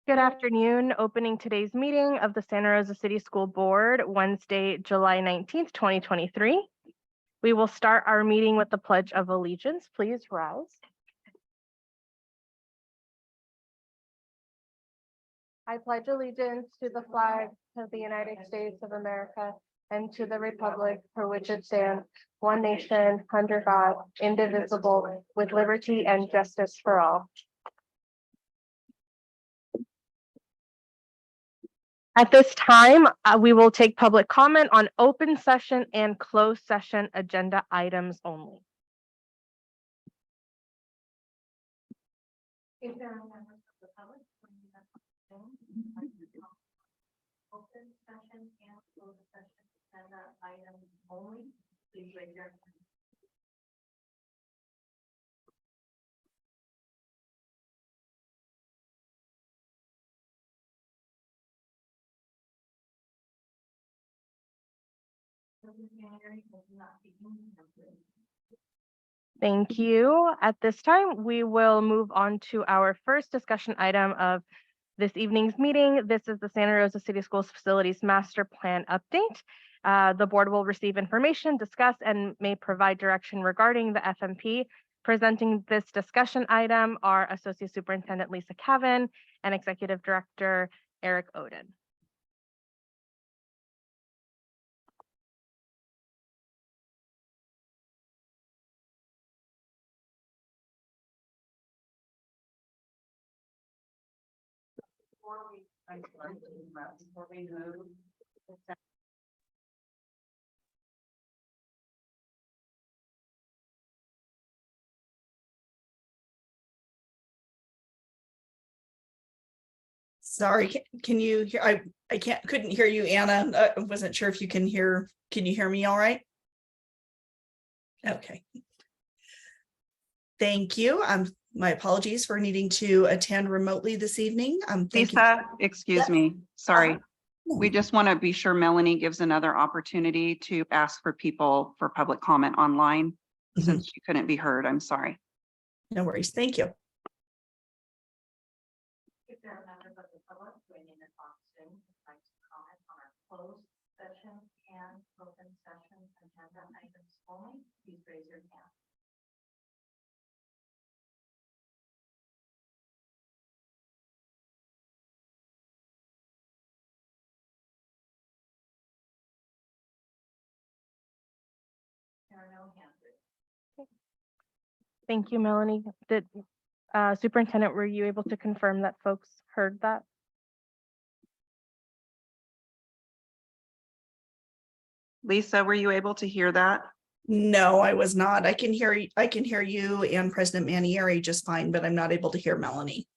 Good afternoon. Opening today's meeting of the Santa Rosa City School Board, Wednesday, July 19th, 2023. We will start our meeting with the Pledge of Allegiance. Please rise. I pledge allegiance to the flag of the United States of America and to the republic for which it stands, one nation, under God, indivisible, with liberty and justice for all. At this time, we will take public comment on open session and closed session agenda items only. If there are members of the public joining us on Zoom, open session and closed session agenda items only, please raise your hand. Thank you. At this time, we will move on to our first discussion item of this evening's meeting. This is the Santa Rosa City Schools Facilities Master Plan update. The board will receive information, discuss, and may provide direction regarding the FMP. Presenting this discussion item are Associate Superintendent Lisa Cavan and Executive Director Eric Oden. Before we move. Sorry, can you hear? I couldn't hear you, Anna. I wasn't sure if you can hear. Can you hear me all right? Okay. Thank you. My apologies for needing to attend remotely this evening. Lisa, excuse me. Sorry. We just want to be sure Melanie gives another opportunity to ask for people for public comment online since you couldn't be heard. I'm sorry. No worries. Thank you. If there are members of the public joining us on Zoom who'd like to comment on our closed session and open session agenda items only, please raise your hand. There are no hands raised. Okay. Thank you, Melanie. Did Superintendent, were you able to confirm that folks heard that? Lisa, were you able to hear that? No, I was not. I can hear you and President Manieri just fine, but I'm not able to hear Melanie.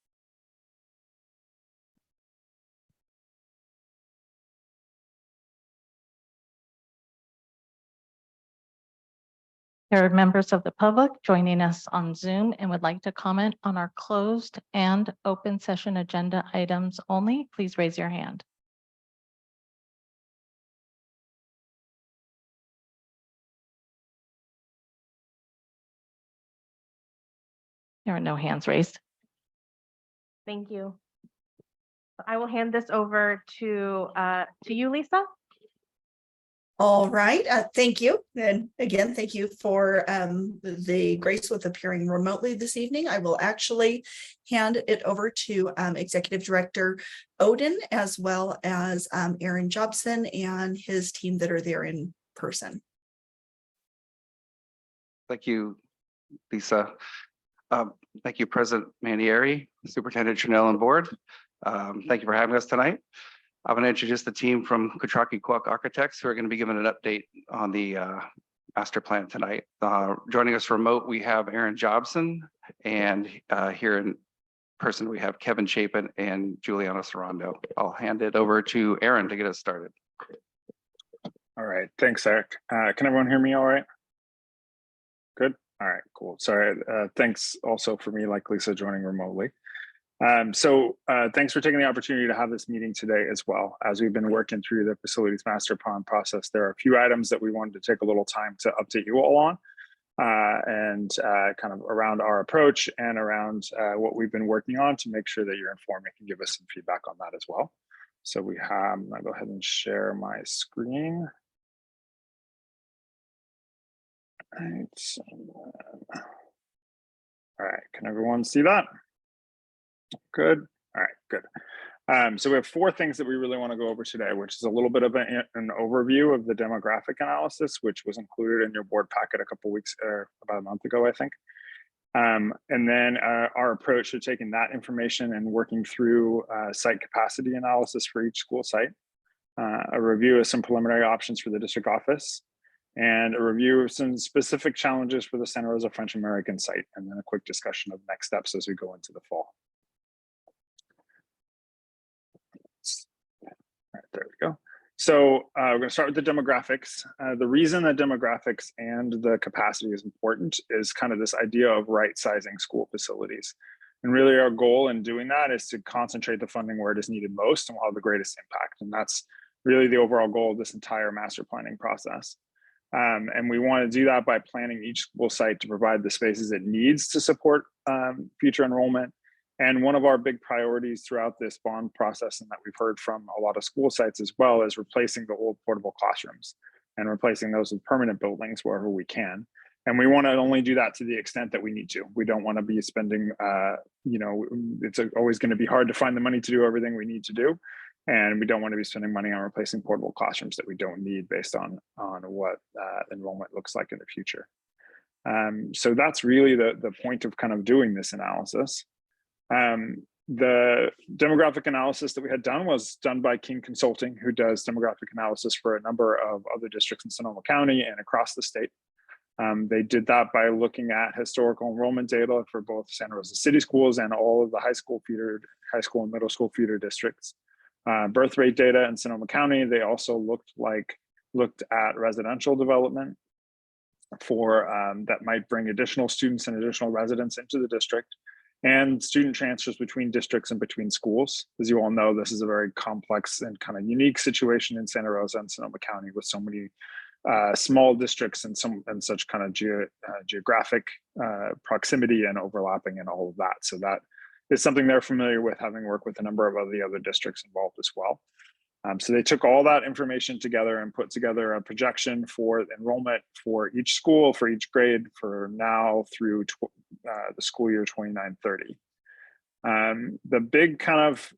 There are members of the public joining us on Zoom and would like to comment on our closed and open session agenda items only. Please raise your hand. There are no hands raised. Thank you. I will hand this over to you, Lisa. All right, thank you. And again, thank you for the grace with appearing remotely this evening. I will actually hand it over to Executive Director Oden, as well as Aaron Jobson and his team that are there in person. Thank you, Lisa. Thank you, President Manieri, Superintendent Chanel and board. Thank you for having us tonight. I'm going to introduce the team from Kutraki Kwok Architects who are going to be given an update on the master plan tonight. Joining us remote, we have Aaron Jobson, and here in person, we have Kevin Chapin and Juliana Sarando. I'll hand it over to Aaron to get us started. All right, thanks, Eric. Can everyone hear me all right? Good. All right, cool. Sorry. Thanks also for me, like Lisa, joining remotely. Thanks for taking the opportunity to have this meeting today as well. As we've been working through the facilities master plan process, there are a few items that we wanted to take a little time to update you all on. and kind of around our approach and around what we've been working on to make sure that you're informed and can give us some feedback on that as well. So we have, I'll go ahead and share my screen. Right. All right, can everyone see that? Good. All right, good. So we have 4 things that we really want to go over today, which is a little bit of an overview of the demographic analysis, which was included in your board packet a couple weeks, or about a month ago, I think. And then our approach to taking that information and working through site capacity analysis for each school site, a review of some preliminary options for the district office, and a review of some specific challenges for the Santa Rosa French American site, and then a quick discussion of next steps as we go into the fall. All right, there we go. So we're going to start with the demographics. The reason that demographics and the capacity is important is kind of this idea of right-sizing school facilities. And really our goal in doing that is to concentrate the funding where it is needed most and will have the greatest impact. And that's really the overall goal of this entire master planning process. And we want to do that by planning each school site to provide the spaces it needs to support future enrollment. And one of our big priorities throughout this bond process, and that we've heard from a lot of school sites as well, is replacing the old portable classrooms and replacing those with permanent buildings wherever we can. And we want to only do that to the extent that we need to. We don't want to be spending, it's always going to be hard to find the money to do everything we need to do. And we don't want to be spending money on replacing portable classrooms that we don't need based on what enrollment looks like in the future. So that's really the point of kind of doing this analysis. The demographic analysis that we had done was done by King Consulting, who does demographic analysis for a number of other districts in Sonoma County and across the state. They did that by looking at historical enrollment data for both Santa Rosa City Schools and all of the high school and middle school feeder districts. Birth rate data in Sonoma County. They also looked at residential development for that might bring additional students and additional residents into the district, and student transfers between districts and between schools. As you all know, this is a very complex and kind of unique situation in Santa Rosa and Sonoma County with so many small districts and such kind of geographic proximity and overlapping and all of that. So that is something they're familiar with, having worked with a number of the other districts involved as well. So they took all that information together and put together a projection for enrollment for each school, for each grade, for now through the school year 29-30. The big kind of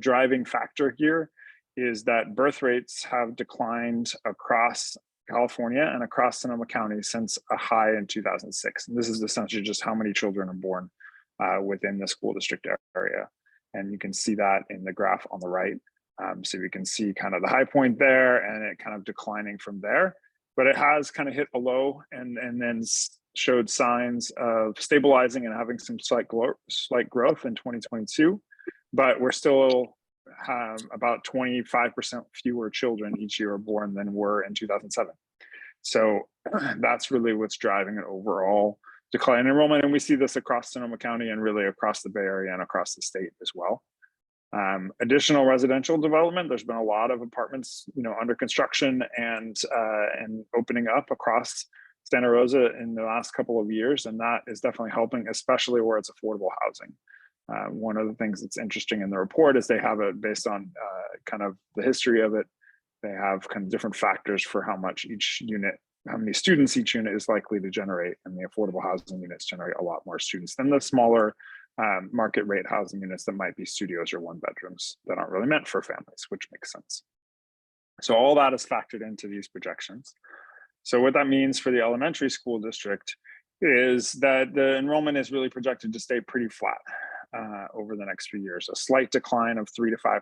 driving factor here is that birth rates have declined across California and across Sonoma County since a high in 2006. And this is essentially just how many children are born within the school district area. And you can see that in the graph on the right. So we can see kind of the high point there and it kind of declining from there, but it has kind of hit a low and then showed signs of stabilizing and having some slight growth in 2022, but we're still about 25% fewer children each year are born than were in 2007. So that's really what's driving an overall decline in enrollment. And we see this across Sonoma County and really across the Bay Area and across the state as well. Additional residential development, there's been a lot of apartments, under construction and opening up across Santa Rosa in the last couple of years, and that is definitely helping, especially where it's affordable housing. One of the things that's interesting in the report is they have it based on kind of the history of it. They have kind of different factors for how many students each unit is likely to generate, and the affordable housing units generate a lot more students than the smaller market rate housing units that might be studios or 1-bedrooms that aren't really meant for families, which makes sense. So all that is factored into these projections. So what that means for the elementary school district is that the enrollment is really projected to stay pretty flat over the next few years, a slight decline of 3 to 5%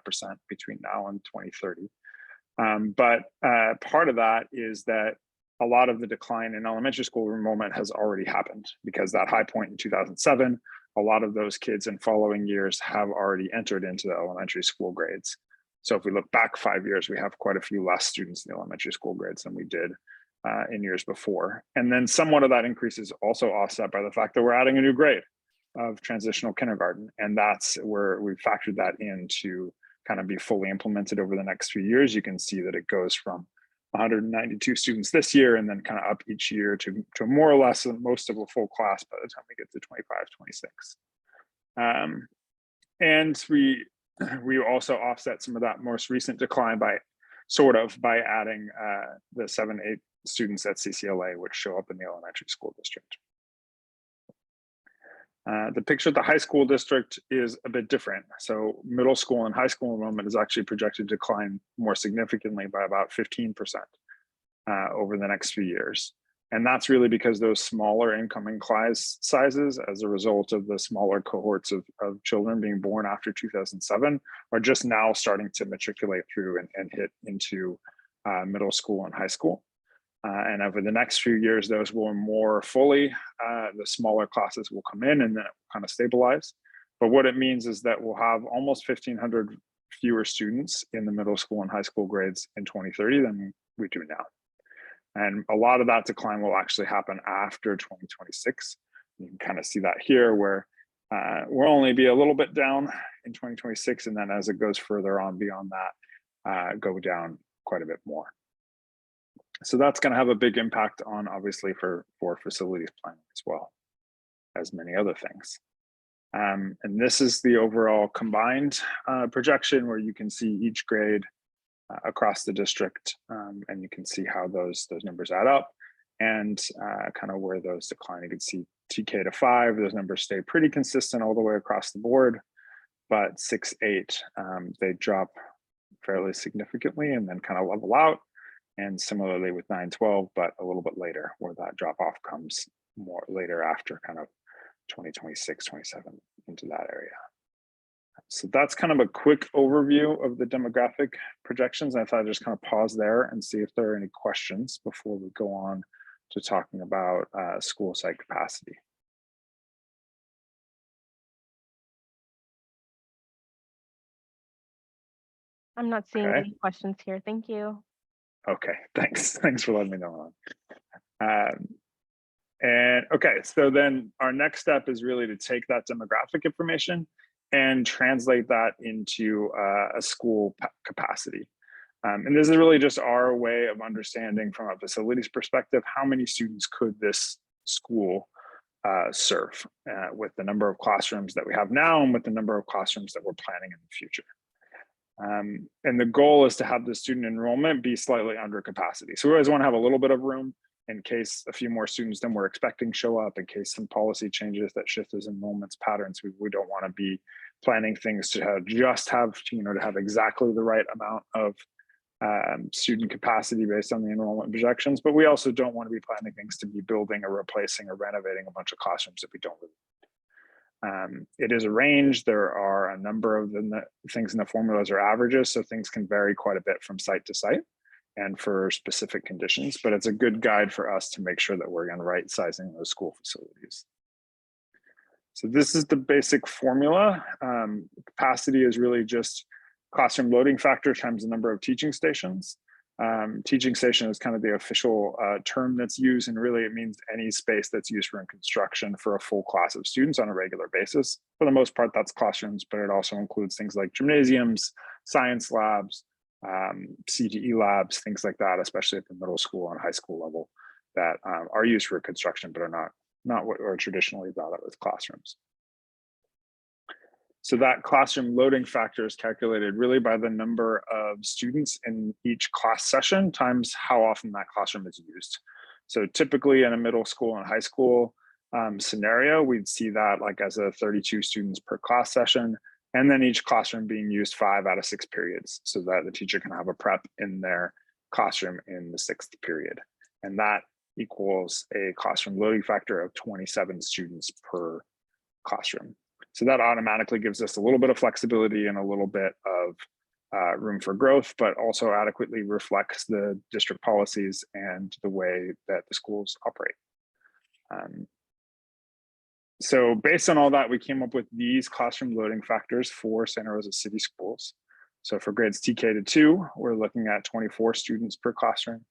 between now and 2030. But part of that is that a lot of the decline in elementary school enrollment has already happened, because that high point in 2007, a lot of those kids in following years have already entered into the elementary school grades. So if we look back 5 years, we have quite a few less students in the elementary school grades than we did in years before. And then somewhat of that increase is also offset by the fact that we're adding a new grade of transitional kindergarten. And that's where we factored that in to kind of be fully implemented over the next few years. You can see that it goes from 192 students this year, and then kind of up each year to more or less most of a full class by the time we get to 25, 26. And we also offset some of that most recent decline by adding the 7-8 students at CCLA, which show up in the elementary school district. The picture at the high school district is a bit different. So middle school and high school enrollment is actually projected to decline more significantly by about 15% over the next few years. And that's really because those smaller incoming class sizes, as a result of the smaller cohorts of children being born after 2007, are just now starting to matriculate through and hit into middle school and high school. And over the next few years, those will more fully, the smaller classes will come in and then kind of stabilize. But what it means is that we'll have almost 1,500 fewer students in the middle school and high school grades in 2030 than we do now. And a lot of that decline will actually happen after 2026. You can kind of see that here, where we'll only be a little bit down in 2026. And then as it goes further on beyond that, go down quite a bit more. So that's going to have a big impact on, obviously, for facilities planning as well as many other things. And this is the overall combined projection, where you can see each grade across the district, and you can see how those numbers add up, and kind of where those decline. You can see TK to 5, those numbers stay pretty consistent all the way across the board, but 6-8, they drop fairly significantly and then kind of level out. And similarly with 9-12, but a little bit later, where that drop off comes more later after kind of 2026, 27 into that area. So that's kind of a quick overview of the demographic projections. I thought I'd just kind of pause there and see if there are any questions before we go on to talking about school site capacity. I'm not seeing Okay. any questions here. Thank you. Okay, thanks. Thanks for letting me know. And okay, so then our next step is really to take that demographic information and translate that into a school capacity. And this is really just our way of understanding from a facilities perspective, how many students could this school serve with the number of classrooms that we have now and with the number of classrooms that we're planning in the future. And the goal is to have the student enrollment be slightly under capacity. So we always want to have a little bit of room in case a few more students than we're expecting show up, in case some policy changes that shift those enrollments patterns. We don't want to be planning things to have exactly the right amount of student capacity based on the enrollment projections, but we also don't want to be planning things to be building or replacing or renovating a bunch of classrooms that we don't really need. It is a range. There are a number of the things in the formulas are averages, so things can vary quite a bit from site to site and for specific conditions, but it's a good guide for us to make sure that we're right sizing those school facilities. So this is the basic formula. Capacity is really just classroom loading factor times the number of teaching stations. Teaching station is kind of the official term that's used, and really it means any space that's used for construction for a full class of students on a regular basis. For the most part, that's classrooms, but it also includes things like gymnasiums, science labs, CTE labs, things like that, especially at the middle school and high school level, that are used for construction, but are not what are traditionally thought of as classrooms. So that classroom loading factor is calculated really by the number of students in each class session times how often that classroom is used. So typically in a middle school and high school scenario, we'd see that like as a 32 students per class session, and then each classroom being used 5 out of 6 periods so that the teacher can have a prep in their classroom in the 6th period. And that equals a classroom loading factor of 27 students per classroom. So that automatically gives us a little bit of flexibility and a little bit of room for growth, but also adequately reflects the district policies and the way that the schools operate. So based on all that, we came up with these classroom loading factors for Santa Rosa City Schools. So for grades TK to 2, we're looking at 24 students per classroom.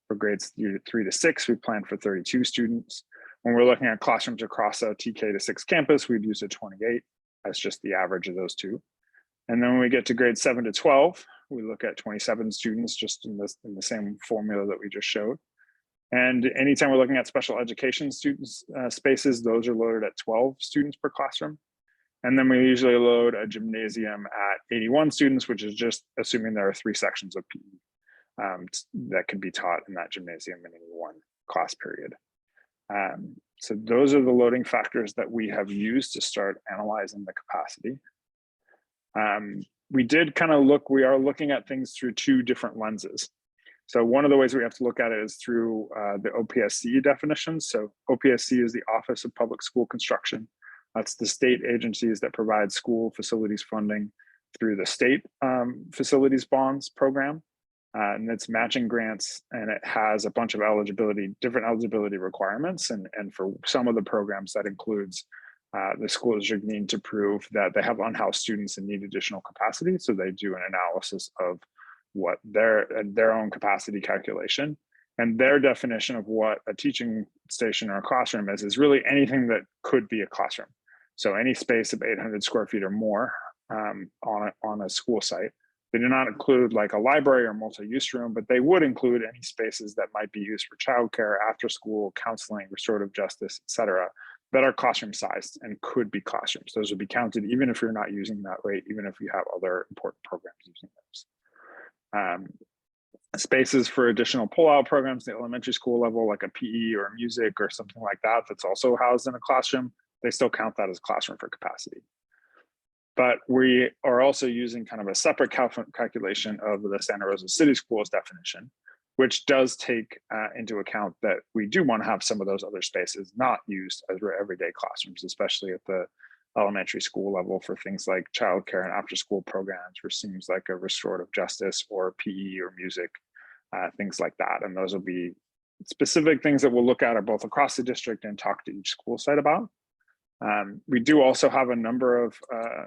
For grades 3 to 6, we plan for 32 students. When we're looking at classrooms across a TK to 6 campus, we'd use a 28 as just the average of those two. And then when we get to grades 7 to 12, we look at 27 students just in the same formula that we just showed. And anytime we're looking at special education students spaces, those are loaded at 12 students per classroom. And then we usually load a gymnasium at 81 students, which is just assuming there are 3 sections of PE that can be taught in that gymnasium in any one class period. So those are the loading factors that we have used to start analyzing the capacity. We did kind of we are looking at things through 2 different lenses. So one of the ways we have to look at it is through the OPSC definitions. So OPSC is the Office of Public School Construction. That's the state agencies that provide school facilities funding through the state facilities bonds program. And it's matching grants, and it has a bunch of different eligibility requirements. And for some of the programs that includes the school district need to prove that they have unhoused students and need additional capacity. So they do an analysis of what their own capacity calculation, and their definition of what a teaching station or a classroom is really anything that could be a classroom. So any space of 800 square feet or more on a school site. They do not include like a library or multi-use room, but they would include any spaces that might be used for childcare, after school, counseling, restorative justice, et cetera, that are classroom sized and could be classrooms. Those would be counted even if you're not using that rate, even if you have other important programs using those. Spaces for additional pull-out programs, the elementary school level, like a PE or music or something like that, that's also housed in a classroom, they still count that as classroom for capacity. But we are also using kind of a separate calculation of the Santa Rosa City Schools definition, which does take into account that we do want to have some of those other spaces not used as everyday classrooms, especially at the elementary school level for things like childcare and after school programs, for things like a restorative justice or PE or music, things like that. And those will be specific things that we'll look at both across the district and talk to each school site about. We do also have a number of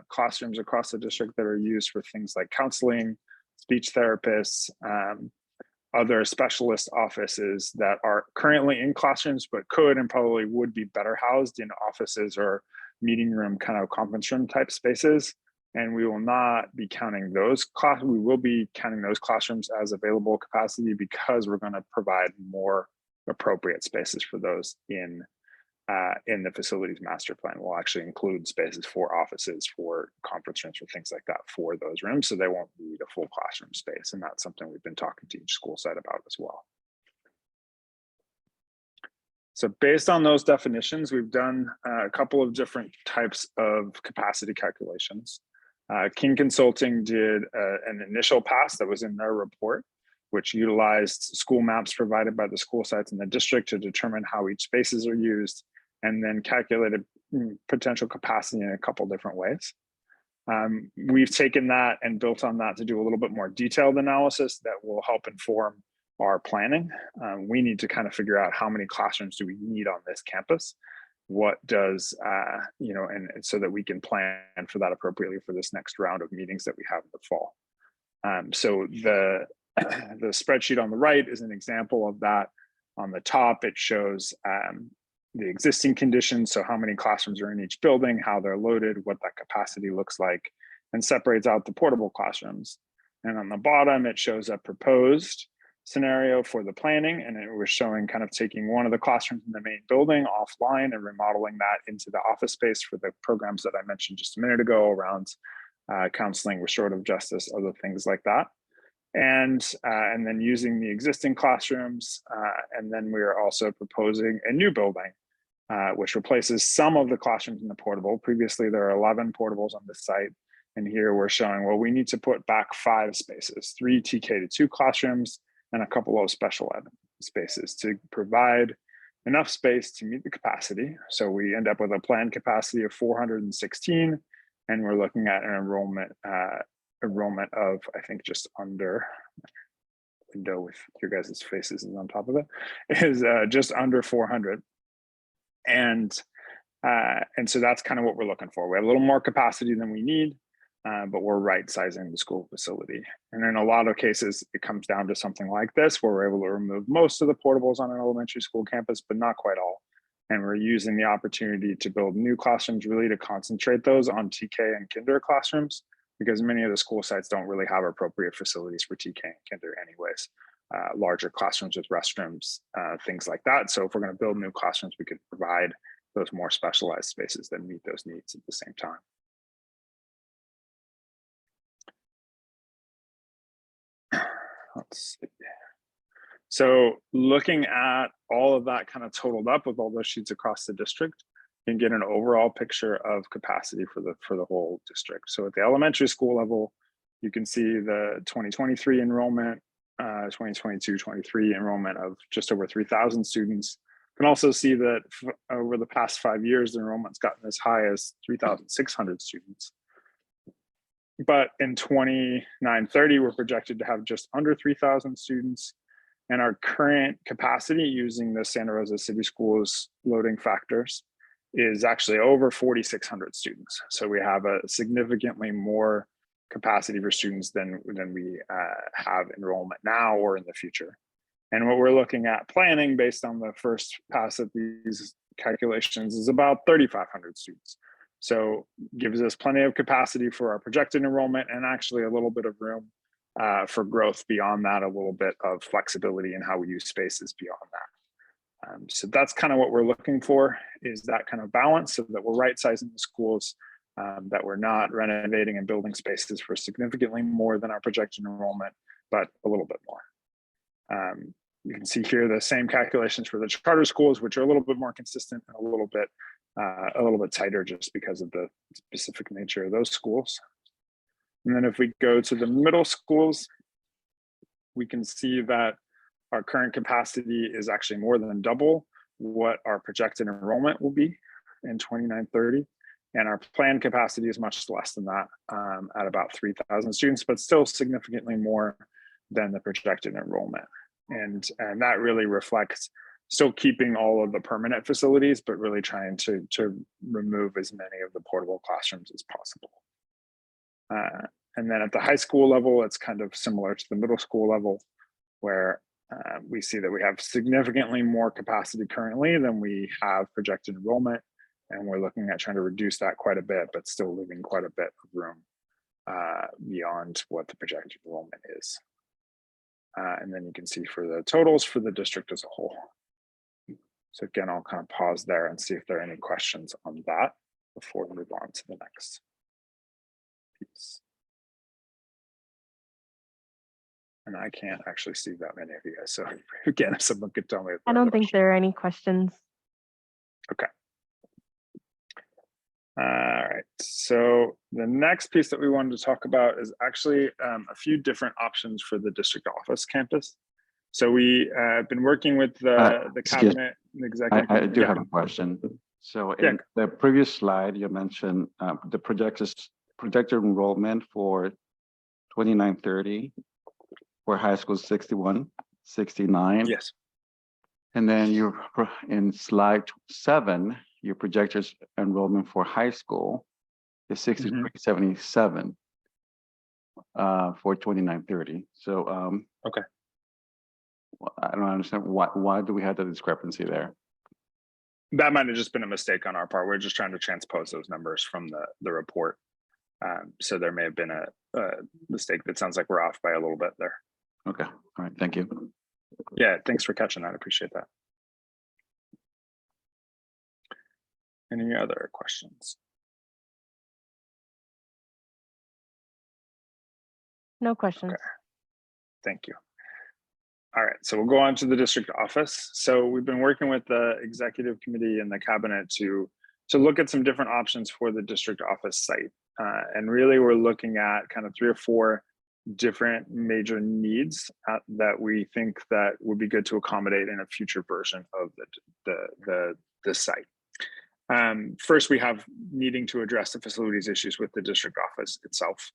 classrooms across the district that are used for things like counseling, speech therapists, other specialist offices that are currently in classrooms, but could and probably would be better housed in offices or meeting room kind of conference room type spaces. And we will not be counting those we will be counting those classrooms as available capacity because we're going to provide more appropriate spaces for those in the facilities master plan. We'll actually include spaces for offices, for conference rooms, for things like that for those rooms, so they won't need a full classroom space. And that's something we've been talking to each school site about as well. So based on those definitions, we've done a couple of different types of capacity calculations. King Consulting did an initial pass that was in their report, which utilized school maps provided by the school sites in the district to determine how each spaces are used, and then calculated potential capacity in a couple different ways. We've taken that and built on that to do a little bit more detailed analysis that will help inform our planning. We need to kind of figure out how many classrooms do we need on this campus? What does, and so that we can plan for that appropriately for this next round of meetings that we have in the fall. So the spreadsheet on the right is an example of that. On the top, it shows the existing conditions, so how many classrooms are in each building, how they're loaded, what that capacity looks like, and separates out the portable classrooms. And on the bottom, it shows a proposed scenario for the planning, and it was showing kind of taking one of the classrooms in the main building offline and remodeling that into the office space for the programs that I mentioned just a minute ago around counseling, restorative justice, other things like that. And then using the existing classrooms, and then we are also proposing a new building, which replaces some of the classrooms in the portable. Previously, there are 11 portables on this site, and here we're showing, well, we need to put back 5 spaces, 3 TK-2 classrooms, and a couple of special ed spaces to provide enough space to meet the capacity. So we end up with a planned capacity of 416, and we're looking at an enrollment of, I think, just under, window with your guys' faces is on top of it, is just under 400. And so that's kind of what we're looking for. We have a little more capacity than we need, but we're right sizing the school facility. And in a lot of cases, it comes down to something like this, where we're able to remove most of the portables on an elementary school campus, but not quite all. And we're using the opportunity to build new classrooms really to concentrate those on TK and kinder classrooms, because many of the school sites don't really have appropriate facilities for TK and Kinder anyways. Larger classrooms with restrooms, things like that. So if we're going to build new classrooms, we could provide those more specialized spaces that meet those needs at the same time. Let's see. So looking at all of that kind of totaled up with all those sheets across the district, you can get an overall picture of capacity for the whole district. So at the elementary school level, you can see the 2023 enrollment, 2022-23 enrollment of just over 3,000 students. You can also see that over the past 5 years, the enrollment's gotten as high as 3,600 students. But in 29-30, we're projected to have just under 3,000 students. And our current capacity using the Santa Rosa City Schools loading factors is actually over 4,600 students. So we have a significantly more capacity for students than we have enrollment now or in the future. And what we're looking at planning based on the first pass of these calculations is about 3,500 students. So gives us plenty of capacity for our projected enrollment and actually a little bit of room for growth beyond that, a little bit of flexibility in how we use spaces beyond that. So that's kind of what we're looking for, is that kind of balance so that we're right sizing the schools, that we're not renovating and building spaces for significantly more than our projected enrollment, but a little bit more. You can see here the same calculations for the charter schools, which are a little bit more consistent and a little bit tighter just because of the specific nature of those schools. And then if we go to the middle schools, we can see that our current capacity is actually more than double what our projected enrollment will be in 29-30. And our planned capacity is much less than that, at about 3,000 students, but still significantly more than the projected enrollment. And that really reflects still keeping all of the permanent facilities, but really trying to remove as many of the portable classrooms as possible. And then at the high school level, it's kind of similar to the middle school level, where we see that we have significantly more capacity currently than we have projected enrollment. And we're looking at trying to reduce that quite a bit, but still leaving quite a bit of room beyond what the projected enrollment is. And then you can see for the totals for the district as a whole. So again, I'll kind of pause there and see if there are any questions on that before we move on to the next piece. And I can't actually see that many of you guys. So again, if someone could tell me. I don't think there are any questions. Okay. All right. So the next piece that we wanted to talk about is actually a few different options for the district office campus. So we have been working with the cabinet, the executive. I do have a question. So in the previous slide, you mentioned the projected enrollment for 29-30 for high school 61, 69. Yes. And then you in slide 7, your projected enrollment for high school is 6377 for 29-30. So okay. I don't understand why do we have the discrepancy there? That might have just been a mistake on our part. We're just trying to transpose those numbers from the report. So there may have been a mistake. That sounds like we're off by a little bit there. Okay. All right. Thank you. Yeah. Thanks for catching that. I appreciate that. Any other questions? No questions. Okay. Thank you. All right, so we'll go on to the district office. So we've been working with the executive committee and the cabinet to look at some different options for the district office site. And really we're looking at kind of 3 or 4 different major needs that we think that would be good to accommodate in a future version of the site. First, we have needing to address the facilities issues with the district office itself,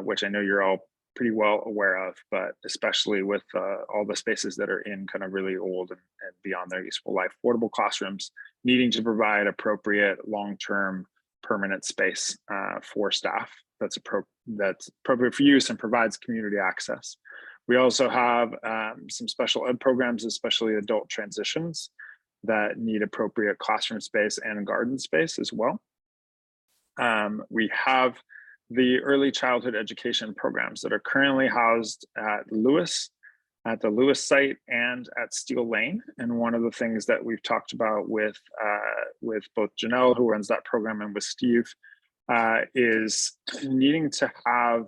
which I know you're all pretty well aware of, but especially with all the spaces that are in kind of really old and beyond their useful life, portable classrooms, needing to provide appropriate long-term permanent space for staff that's appropriate for use and provides community access. We also have some special ed programs, especially adult transitions, that need appropriate classroom space and garden space as well. We have the early childhood education programs that are currently housed at the Lewis site and at Steel Lane. And one of the things that we've talked about with both Janelle, who runs that program, and with Steve, is needing to have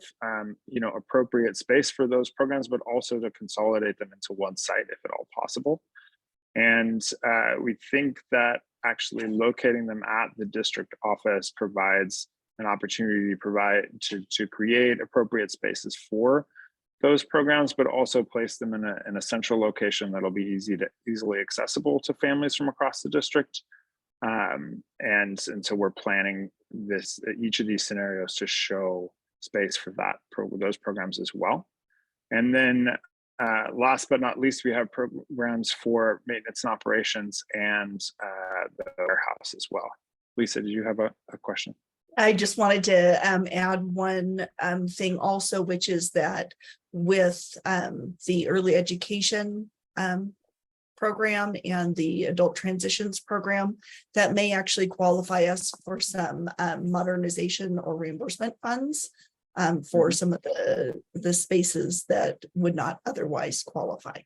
appropriate space for those programs, but also to consolidate them into one site if at all possible. And we think that actually locating them at the district office provides an opportunity to create appropriate spaces for those programs, but also place them in a central location that'll be easily accessible to families from across the district. And so we're planning each of these scenarios to show space for those programs as well. And then last but not least, we have programs for maintenance and operations and the warehouse as well. Lisa, did you have a question? I just wanted to add one thing also, which is that with the early education program and the adult transitions program, that may actually qualify us for some modernization or reimbursement funds for some of the spaces that would not otherwise qualify.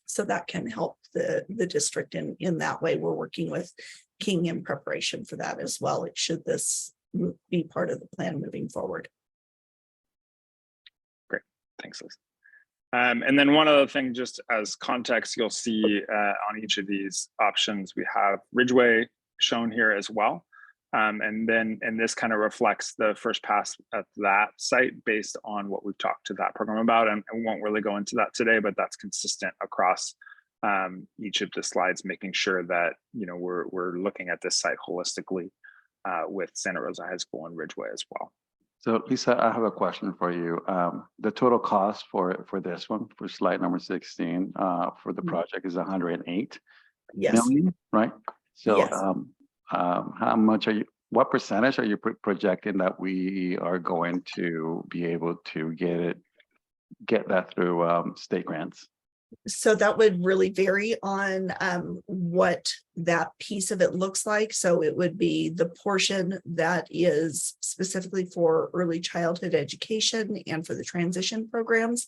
So that can help the district in that way. We're working with King in preparation for that as well. Should this be part of the plan moving forward. Great, thanks, Lisa. And then one other thing, just as context, you'll see on each of these options, we have Ridgeway shown here as well. And this kind of reflects the first pass at that site based on what we've talked to that program about. And I won't really go into that today, but that's consistent across each of the slides, making sure that we're looking at this site holistically with Santa Rosa High School and Ridgeway as well. So Lisa, I have a question for you. The total cost for this one, for slide number 16, for the project is 108 million, right? So yes. How much what percentage are you projecting that we are going to be able to get that through state grants? So that would really vary on what that piece of it looks like. So it would be the portion that is specifically for early childhood education and for the transition programs.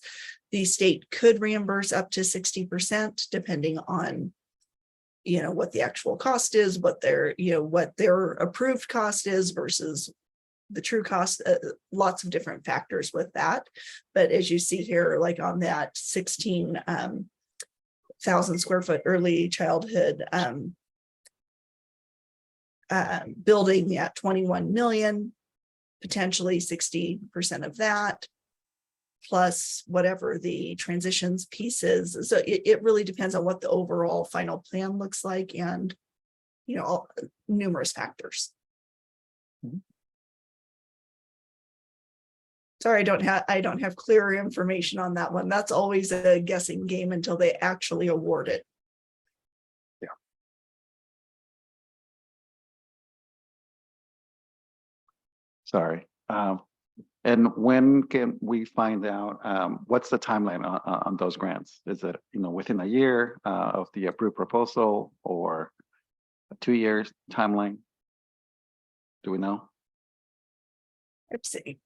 The state could reimburse up to 60%, depending on what the actual cost is, what their approved cost is versus the true cost, lots of different factors with that. But as you see here, like on that 16,000 square foot early childhood building at 21 million, potentially 60% of that, plus whatever the transitions piece is. So it really depends on what the overall final plan looks like and, numerous factors. Mm-hmm. Sorry, I don't have clearer information on that one. That's always a guessing game until they actually award it. Yeah. Sorry. And when can we find out what's the timeline on those grants? Is it within a year of the approved proposal or a 2 years timeline? Do we know? Let's see.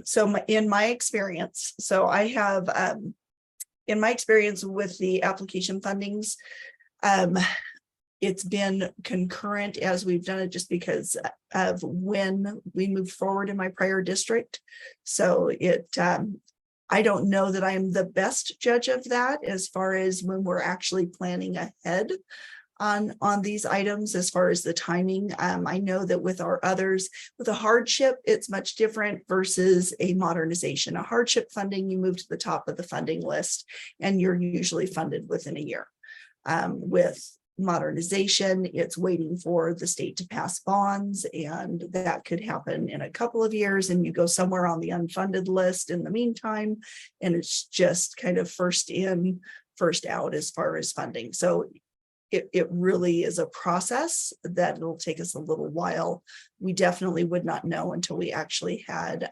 So in my experience, I have in my experience with the application fundings, it's been concurrent as we've done it just because of when we moved forward in my prior district. So I don't know that I'm the best judge of that as far as when we're actually planning ahead on these items as far as the timing. I know that with our others, with a hardship, it's much different versus a modernization. A hardship funding, you move to the top of the funding list and you're usually funded within a year. With modernization, it's waiting for the state to pass bonds, and that could happen in a couple of years and you go somewhere on the unfunded list in the meantime, and it's just kind of first in, first out as far as funding. So it really is a process that it'll take us a little while. We definitely would not know until we actually had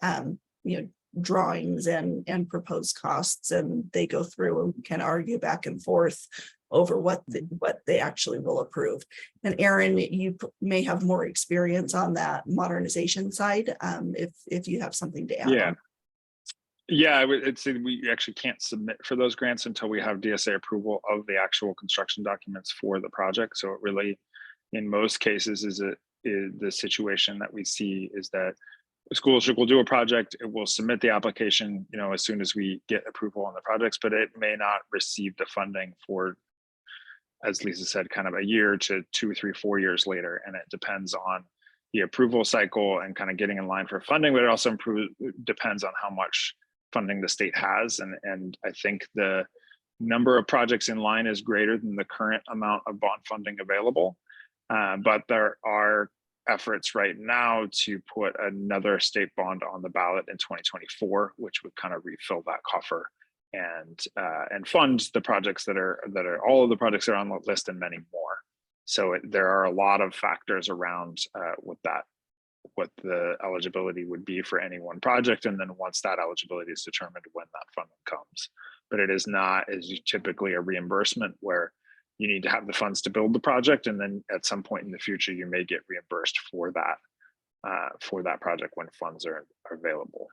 drawings and proposed costs, and they go through and can argue back and forth over what they actually will approve. And Aaron, you may have more experience on that modernization side, if you have something to add. Yeah. on. Yeah, I would say we actually can't submit for those grants until we have DSA approval of the actual construction documents for the project. So it really, in most cases, is the situation that we see is that the school district will do a project, it will submit the application, you know, as soon as we get approval on the projects, but it may not receive the funding for, as Lisa said, kind of a year to 2, 3, 4 years later. And it depends on the approval cycle and kind of getting in line for funding, but it also depends on how much funding the state has. And I think the number of projects in line is greater than the current amount of bond funding available. But there are efforts right now to put another state bond on the ballot in 2024, which would kind of refill that coffer and fund the projects that are all of the projects that are on the list and many more. So there are a lot of factors around what the eligibility would be for any one project. And then once that eligibility is determined, when that funding comes. But it is not as typically a reimbursement where you need to have the funds to build the project. And then at some point in the future, you may get reimbursed for that project when funds are available.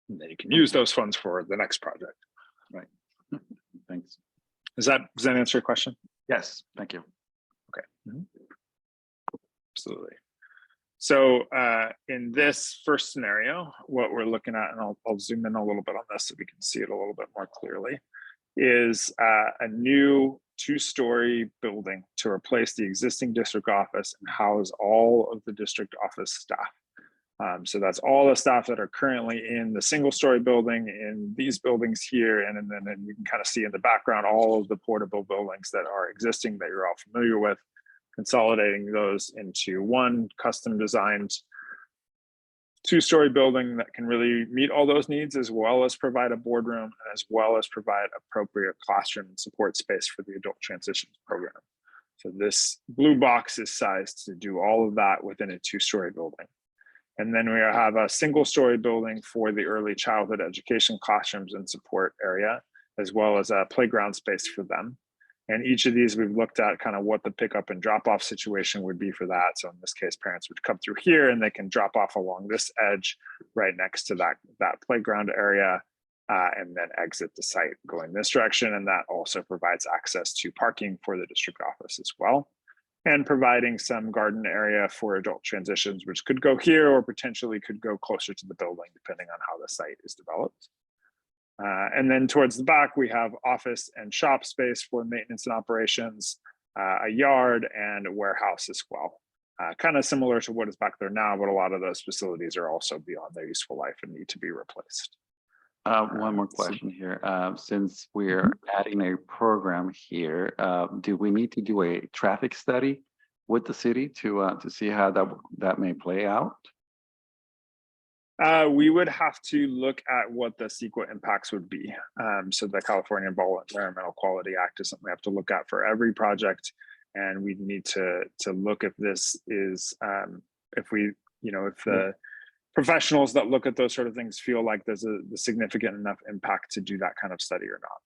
And then you can use those funds for the next project. Right. Thanks. Does that answer your question? Yes, thank you. Okay. Absolutely. So in this first scenario, what we're looking at, and I'll zoom in a little bit on this so we can see it a little bit more clearly, is a new 2-story building to replace the existing district office and house all of the district office staff. So that's all the staff that are currently in the single-story building in these buildings here, and then you can kind of see in the background all of the portable buildings that are existing that you're all familiar with, consolidating those into one custom designed 2-story building that can really meet all those needs, as well as provide a boardroom, as well as provide appropriate classroom and support space for the adult transitions program. So this blue box is sized to do all of that within a 2-story building. And then we have a 1-story building for the early childhood education classrooms and support area, as well as a playground space for them. And each of these, we've looked at kind of what the pickup and drop off situation would be for that. So in this case, parents would come through here and they can drop off along this edge right next to that playground area, and then exit the site going this direction. And that also provides access to parking for the district office as well, and providing some garden area for adult transitions, which could go here or potentially could go closer to the building, depending on how the site is developed. And then towards the back, we have office and shop space for maintenance and operations, a yard and a warehouse as well. Kind of similar to what is back there now, but a lot of those facilities are also beyond their useful life and need to be replaced. One more question here. Since we're adding a program here, do we need to do a traffic study with the city to see how that may play out? We would have to look at what the CEQA impacts would be. So the California Environmental Quality Act is something we have to look at for every project. And we need to look if this is, if the professionals that look at those sort of things feel like there's a significant enough impact to do that kind of study or not.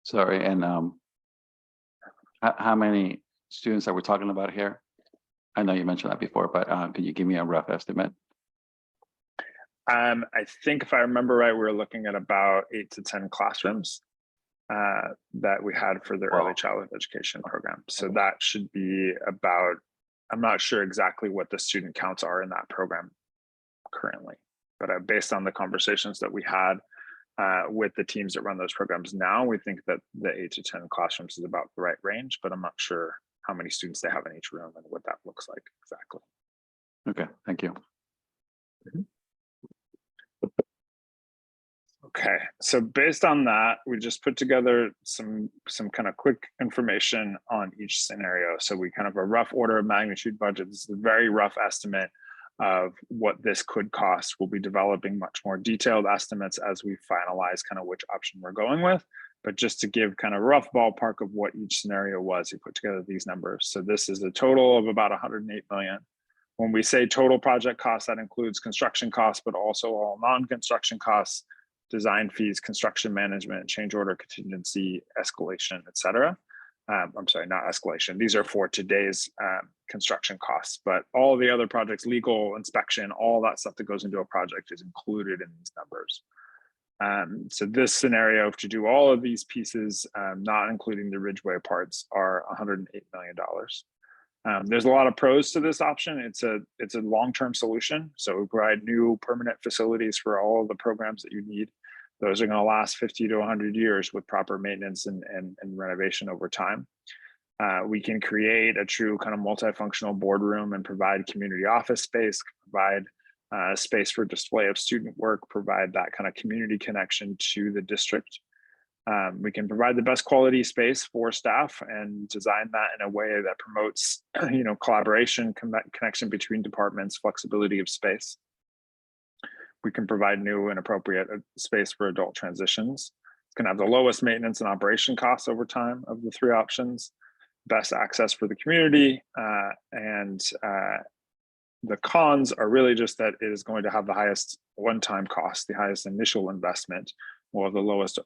Sorry, and how many students are we talking about here? I know you mentioned that before, but can you give me a rough estimate? I think if I remember right, we were looking at about 8 to 10 classrooms that we had for the early childhood education program. So that should be about, I'm not sure exactly what the student counts are in that program currently, but based on the conversations that we had with the teams that run those programs now, we think that the 8 to 10 classrooms is about the right range, but I'm not sure how many students they have in each room and what that looks like exactly. Okay, thank you. Okay, so based on that, we just put together some kind of quick information on each scenario. So we kind of a rough order of magnitude budget. This is a very rough estimate of what this could cost. We'll be developing much more detailed estimates as we finalize kind of which option we're going with. But just to give kind of rough ballpark of what each scenario was, we put together these numbers. So this is a total of about 108 million. When we say total project costs, that includes construction costs, but also all non-construction costs. design fees, construction management, change order contingency, escalation, et cetera. I'm sorry, not escalation. These are for today's construction costs, but all the other projects, legal, inspection, all that stuff that goes into a project is included in these numbers. So this scenario, to do all of these pieces, not including the Ridgeway parts, are $108 million. There's a lot of pros to this option. It's a long-term solution. So we provide new permanent facilities for all of the programs that you need. Those are going to last 50 to 100 years with proper maintenance and renovation over time. We can create a true kind of multifunctional boardroom and provide community office space, provide space for display of student work, provide that kind of community connection to the district. We can provide the best quality space for staff and design that in a way that promotes, collaboration, connection between departments, flexibility of space. We can provide new and appropriate space for adult transitions. It's going to have the lowest maintenance and operation costs over time of the three options, best access for the community, and the cons are really just that it is going to have the highest one-time cost, the highest initial investment, or the lowest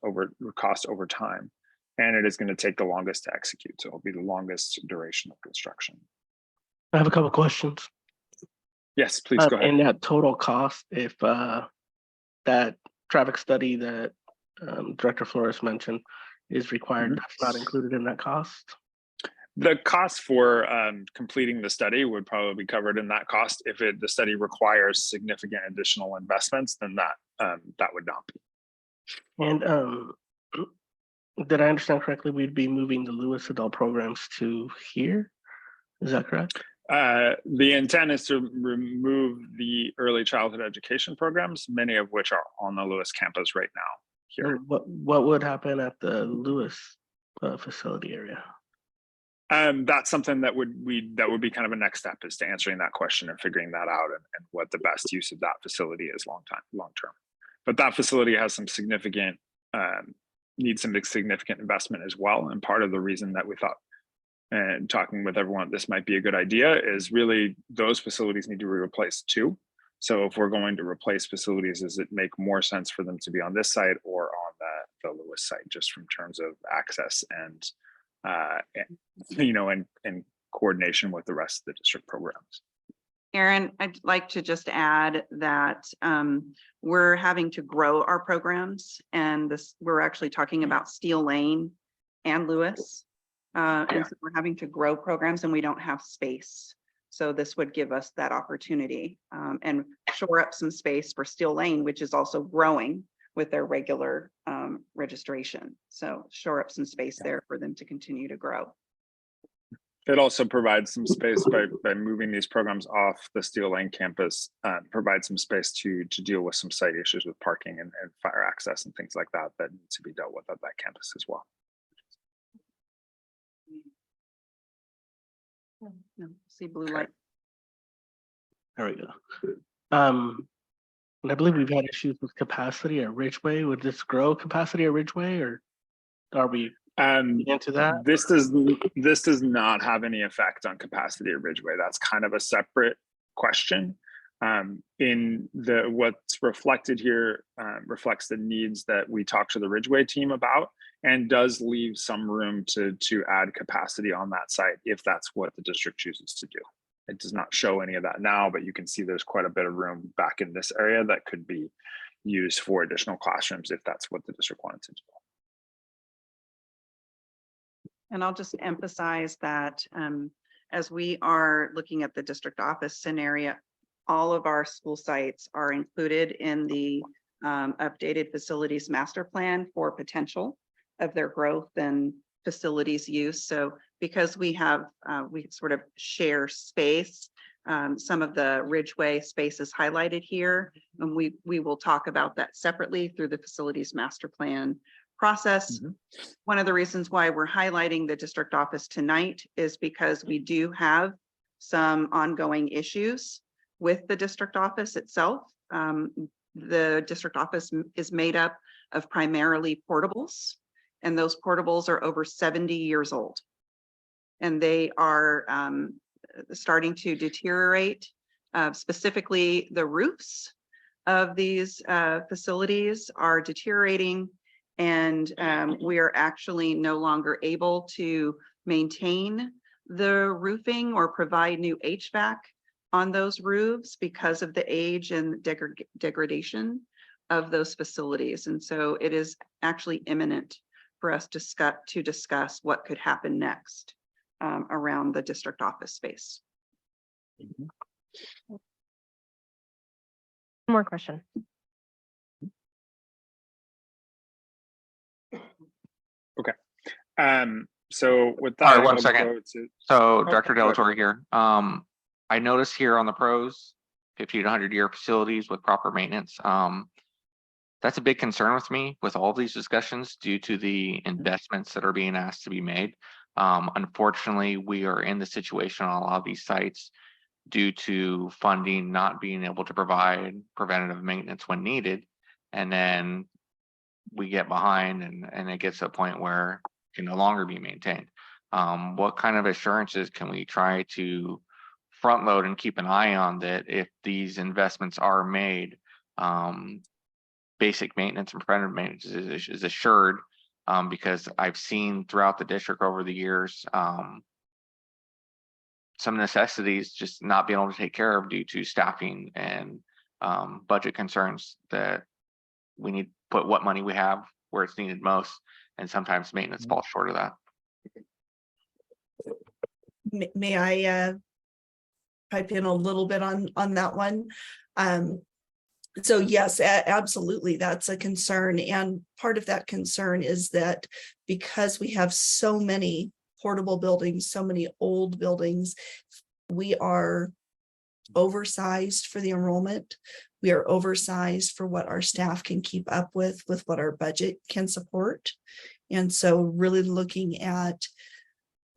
cost over time. And it is going to take the longest to execute. So it'll be the longest duration of construction. I have a couple of questions. Yes, please go ahead. And that total cost, if that traffic study that Director Flores mentioned is required, that's not included in that cost? The cost for completing the study would probably be covered in that cost. If the study requires significant additional investments, then that would not be. And did I understand correctly? We'd be moving the Lewis adult programs to here. Is that correct? The intent is to remove the early childhood education programs, many of which are on the Lewis campus right now here. What would happen at the Lewis facility area? That's something that would be kind of a next step, is to answering that question and figuring that out and what the best use of that facility is long term. But that facility has some significant needs some significant investment as well. And part of the reason that we thought, and talking with everyone, this might be a good idea, is really those facilities need to be replaced too. So if we're going to replace facilities, does it make more sense for them to be on this site or on the Lewis site, just from terms of access and coordination with the rest of the district programs? Aaron, I'd like to just add that we're having to grow our programs, and we're actually talking about Steel Lane and Lewis. And so we're having to grow programs and we don't have space. So this would give us that opportunity and shore up some space for Steel Lane, which is also growing with their regular registration. So shore up some space there for them to continue to grow. It also provides some space by moving these programs off the Steel Lane campus, provide some space to deal with some site issues with parking and fire access and things like that need to be dealt with at that campus as well. No, see blue light. There we go. And I believe we've had issues with capacity at Ridgeway. Would this grow capacity at Ridgeway, or are we into that? This does not have any effect on capacity at Ridgeway. That's kind of a separate question. In what's reflected here reflects the needs that we talked to the Ridgeway team about, and does leave some room to add capacity on that site if that's what the district chooses to do. It does not show any of that now, but you can see there's quite a bit of room back in this area that could be used for additional classrooms if that's what the district wanted to do. And I'll just emphasize that as we are looking at the district office scenario, all of our school sites are included in the updated facilities master plan for potential of their growth and facilities use. So because we have, we sort of share space, some of the Ridgeway space is highlighted here, and we will talk about that separately through the facilities master plan process. One of the reasons why we're highlighting the district office tonight is because we do have some ongoing issues with the district office itself. The district office is made up of primarily portables, and those portables are over 70 years old. And they are starting to deteriorate, specifically the roofs. of these facilities are deteriorating, and we are actually no longer able to maintain the roofing or provide new HVAC on those roofs because of the age and degradation of those facilities. And so it is actually imminent for us to discuss what could happen next around the district office space. One more question. So with that, All right, one I'll second. go to- So Dr. go ahead. Delatorre here. I noticed here on the pros, 50 to 100-year facilities with proper maintenance. That's a big concern with me with all these discussions due to the investments that are being asked to be made. Unfortunately, we are in the situation on a lot of these sites due to funding not being able to provide preventative maintenance when needed. And then we get behind and it gets to a point where it can no longer be maintained. What kind of assurances can we try to front load and keep an eye on that if these investments are made, basic maintenance and preventative maintenance is assured, because I've seen throughout the district over the years, some necessities just not being able to take care of due to staffing and budget concerns, that we need to put what money we have where it's needed most, and sometimes maintenance falls short of that. May I pipe in a little bit on that one? So yes, absolutely, that's a concern. And part of that concern is that because we have so many portable buildings, so many old buildings, we are oversized for the enrollment. We are oversized for what our staff can keep up with what our budget can support. And so really looking at,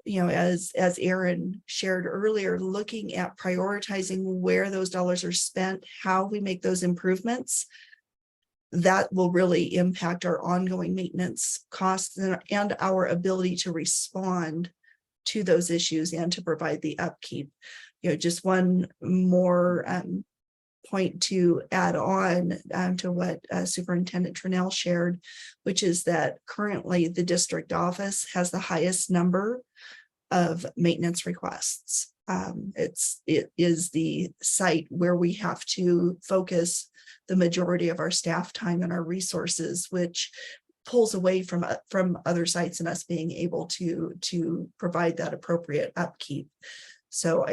you know, as Aaron shared earlier, looking at prioritizing where those dollars are spent, how we make those improvements, that will really impact our ongoing maintenance costs and our ability to respond to those issues and to provide the upkeep. You know, just one more point to add on to what Superintendent Trinnell shared, which is that currently the district office has the highest number of maintenance requests. It is the site where we have to focus the majority of our staff time and our resources, which pulls away from other sites and us being able to provide that appropriate upkeep. So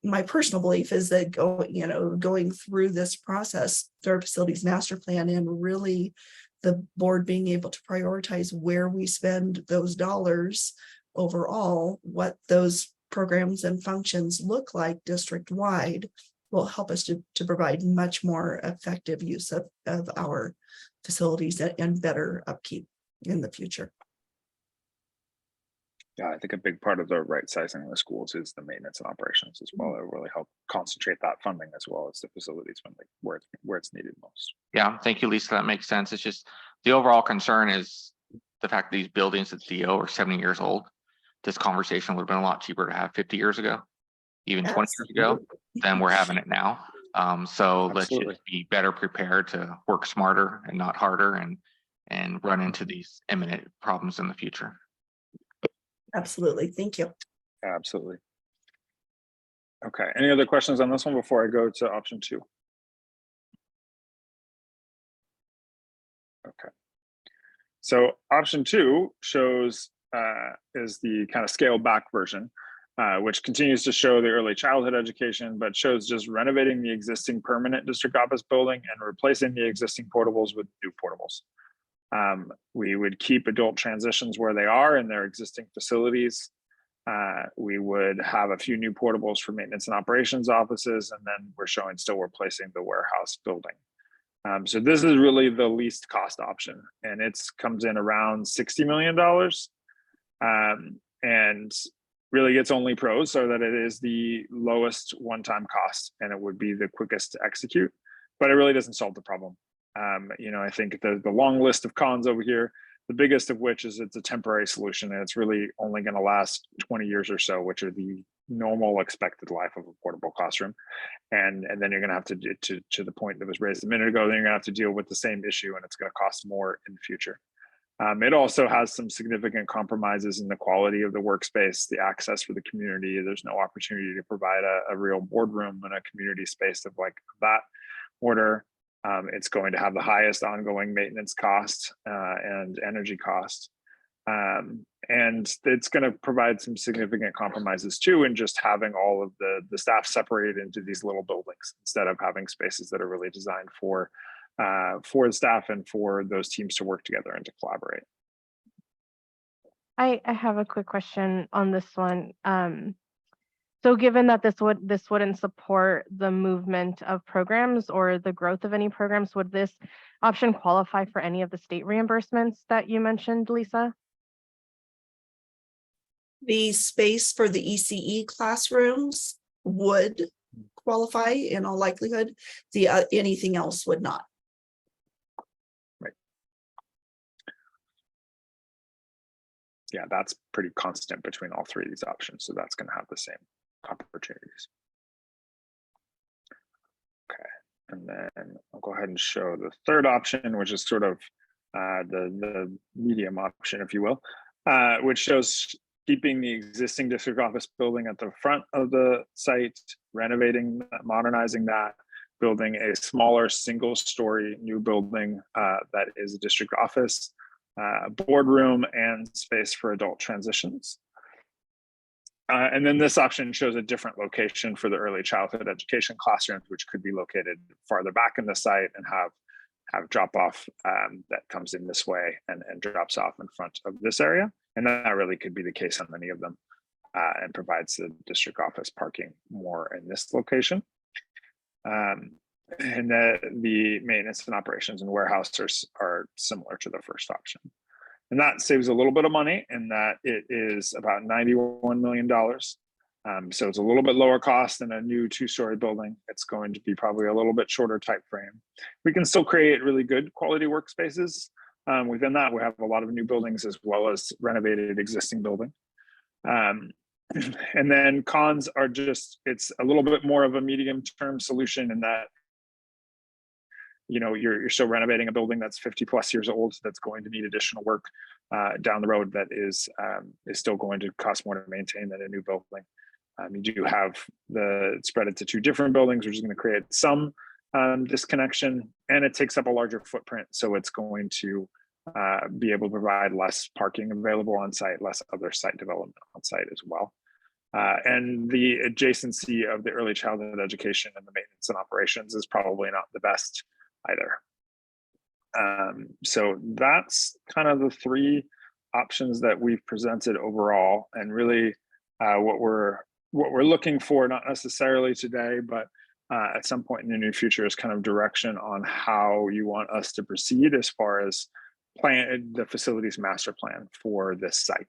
my personal belief is that going through this process, through our facilities master plan, and really the board being able to prioritize where we spend those dollars overall, what those programs and functions look like district-wide, will help us to provide much more effective use of our facilities and better upkeep in the future. Yeah, I think a big part of the right sizing of the schools is the maintenance and operations as well. It really help concentrate that funding as well as the facilities when where it's needed most. Yeah, thank you, Lisa. That makes sense. It's just the overall concern is the fact that these buildings at DO are 70 years old. This conversation would have been a lot cheaper to have 50 years ago, even 20 years ago, than we're having it now. So let's just be better prepared to work smarter and not harder, and run into these imminent problems in the future. Absolutely. Thank you. Absolutely. Okay. Any other questions on this one before I go to option 2? Okay. So option 2 shows is the kind of scaled back version, which continues to show the early childhood education, but shows just renovating the existing permanent district office building and replacing the existing portables with new portables. We would keep adult transitions where they are in their existing facilities. We would have a few new portables for maintenance and operations offices, and then we're showing still replacing the warehouse building. So this is really the least cost option, and it comes in around $60 million. And really its only pros so that it is the lowest one-time cost, and it would be the quickest to execute, but it really doesn't solve the problem. I think the long list of cons over here, the biggest of which is it's a temporary solution, and it's really only going to last 20 years or so, which are the normal expected life of a portable classroom. And then you're going to have to do to the point that was raised a minute ago, then you're going to have to deal with the same issue, and it's going to cost more in the future. It also has some significant compromises in the quality of the workspace, the access for the community. There's no opportunity to provide a real boardroom and a community space of like that order. It's going to have the highest ongoing maintenance cost and energy cost. And it's going to provide some significant compromises too, in just having all of the staff separated into these little buildings instead of having spaces that are really designed for the staff and for those teams to work together and to collaborate. I have a quick question on this one. So given that this wouldn't support the movement of programs or the growth of any programs, would this option qualify for any of the state reimbursements that you mentioned, Lisa? The space for the ECE classrooms would qualify in all likelihood. The anything else would not. Yeah, that's pretty constant between all three of these options. So that's going to have the same opportunities. Okay, and then I'll go ahead and show the third option, which is sort of the medium option, if you will, which shows keeping the existing district office building at the front of the site, renovating, modernizing that, building a smaller single-story new building that is a district office, boardroom, and space for adult transitions. And then this option shows a different location for the early childhood education classrooms, which could be located farther back in the site and have drop off that comes in this way and drops off in front of this area. And that really could be the case on many of them, and provides the district office parking more in this location. And the maintenance and operations and warehouse are similar to the first option. And that saves a little bit of money in that it is about $91 million. So it's a little bit lower cost than a new 2-story building. It's going to be probably a little bit shorter type frame. We can still create really good quality workspaces. Within that, we have a lot of new buildings as well as renovated existing building. And then cons are just, it's a little bit more of a medium-term solution in that, you know, you're still renovating a building that's 50+ years old, that's going to need additional work down the road that is still going to cost more to maintain than a new building. You do have spread it to 2 different buildings, which is going to create some disconnection, and it takes up a larger footprint. So it's going to be able to provide less parking available on site, less other site development on site as well. And the adjacency of the early childhood education and the maintenance and operations is probably not the best either. So that's kind of the 3 options that we've presented overall, and really what we're looking for, not necessarily today, but at some point in the near future, is kind of direction on how you want us to proceed as far as the facilities master plan for this site,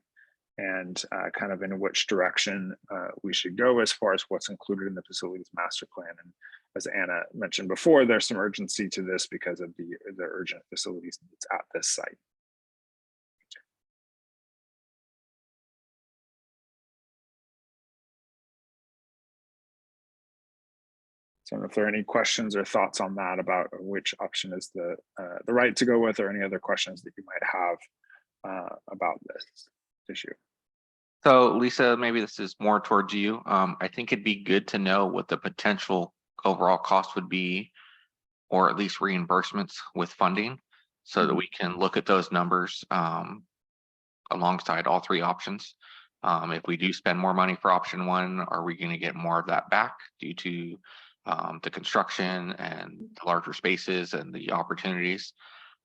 and kind of in which direction we should go as far as what's included in the facilities master plan. And as Anna mentioned before, there's some urgency to this because of the urgent facilities needs at this site. So I don't know if there are any questions or thoughts on that about which option is the right to go with, or any other questions that you might have about this issue. So Lisa, maybe this is more towards you. I think it'd be good to know what the potential overall cost would be, or at least reimbursements with funding, so that we can look at those numbers alongside all 3 options. If we do spend more money for option 1, are we going to get more of that back due to the construction and the larger spaces and the opportunities?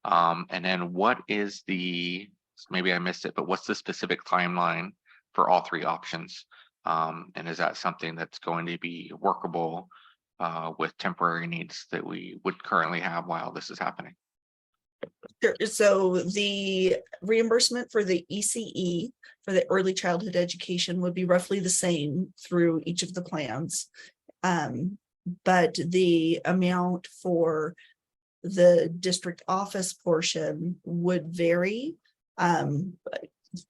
And then what is maybe I missed it, but what's the specific timeline for all 3 options? And is that something that's going to be workable with temporary needs that we would currently have while this is happening? Sure. So the reimbursement for the ECE for the early childhood education would be roughly the same through each of the plans. But the amount for the district office portion would vary.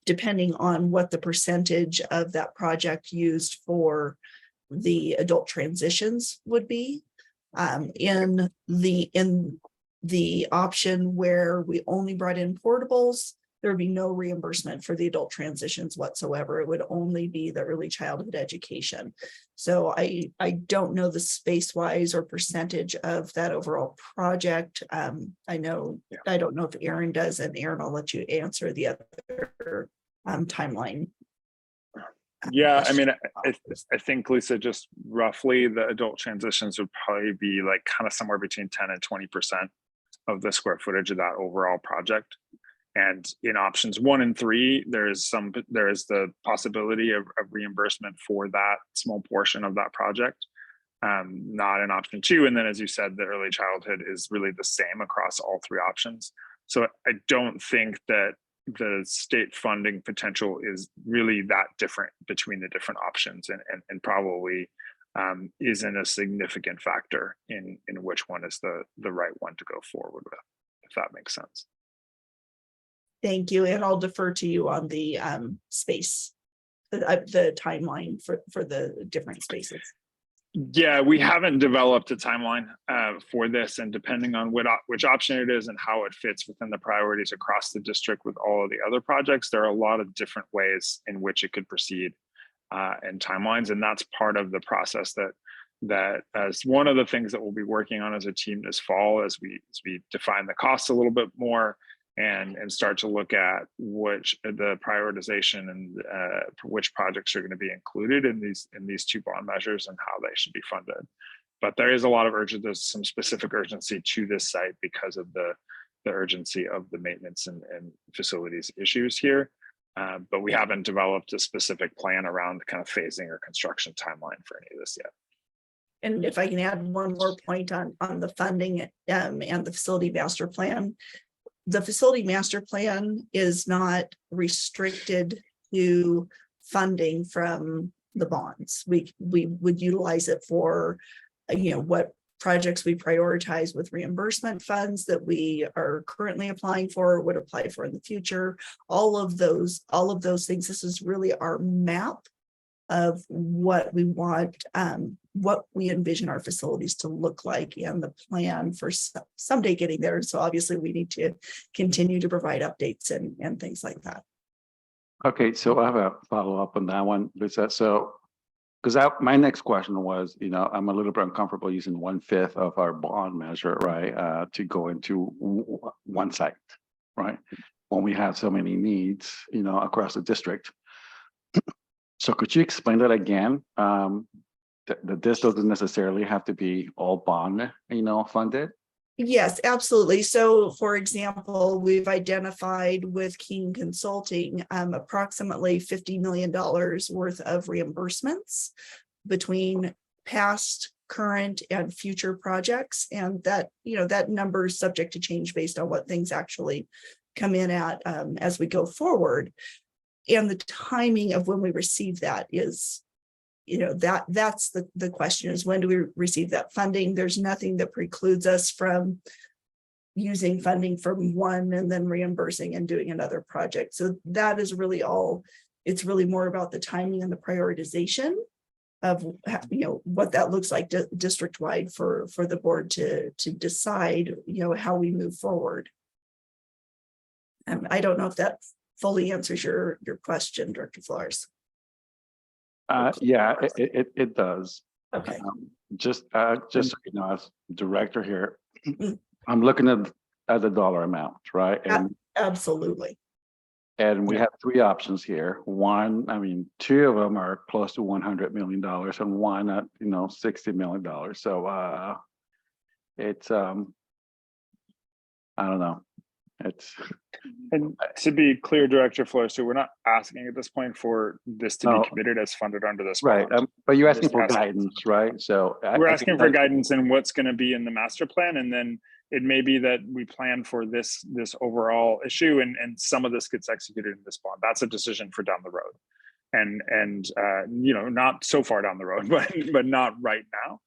depending on what the percentage of that project used for the adult transitions would be. In the option where we only brought in portables, there would be no reimbursement for the adult transitions whatsoever. It would only be the early childhood education. So I don't know the space-wise or percentage of that overall project. I don't know if Aaron does, and Aaron, I'll let you answer the other timeline. Yeah, I mean, I think, Lisa, just roughly the adult transitions would probably be like kind of somewhere between 10 and 20% of the square footage of that overall project. And in options 1 and 3, there is the possibility of reimbursement for that small portion of that project, not in option 2. And then, as you said, the early childhood is really the same across all 3 options. So I don't think that the state funding potential is really that different between the different options, and probably isn't a significant factor in which one is the right one to go forward with, if that makes sense. Thank you. And I'll defer to you on the space, the timeline for the different spaces. Yeah, we haven't developed a timeline for this, and depending on which option it is and how it fits within the priorities across the district with all of the other projects, there are a lot of different ways in which it could proceed and timelines. And that's part of the process that as one of the things that we'll be working on as a team this fall, as we define the costs a little bit more and start to look at which the prioritization and which projects are going to be included in these 2 bond measures and how they should be funded. But there is a lot of there's some specific urgency to this site because of the urgency of the maintenance and facilities issues here. But we haven't developed a specific plan around kind of phasing or construction timeline for any of this yet. And if I can add one more point on the funding and the facility master plan. The facility master plan is not restricted to funding from the bonds. We would utilize it for, what projects we prioritize with reimbursement funds that we are currently applying for, would apply for in the future. All of those things. This is really our map of what we want, what we envision our facilities to look like, and the plan for someday getting there. So obviously we need to continue to provide updates and things like that. Okay, so I have a follow-up on that one, Lisa. So, because my next question was, I'm a little bit uncomfortable using 1/5 of our bond measure, right, to go into one site, right? When we have so many needs, across the district. So could you explain that again? That this doesn't necessarily have to be all bond, funded? Yes, absolutely. So for example, we've identified with King Consulting approximately $50 million worth of reimbursements between past, current, and future projects. And that, that number is subject to change based on what things actually come in at as we go forward. And the timing of when we receive that is, that's the question, is when do we receive that funding? There's nothing that precludes us from using funding from one and then reimbursing and doing another project. So that is really all. It's really more about the timing and the prioritization of, what that looks like district-wide for the board to decide, how we move forward. I don't know if that fully answers your question, Director Flores. Yeah, it does. Okay. Just so as director here, I'm looking at the dollar amount, right? And absolutely. And we have 3 options here. 2 of them are close to $100 million, and one at $60 million. So it's I don't know. And to be clear, Director Flores, so we're not asking at this point for this to be committed as funded under this right. bond. But you're asking for guidance, right? So we're asking for guidance in what's going to be in the master plan, and then it may be that we plan for this overall issue, and some of this gets executed in this bond. That's a decision for down the road, and not so far down the road, but not right now.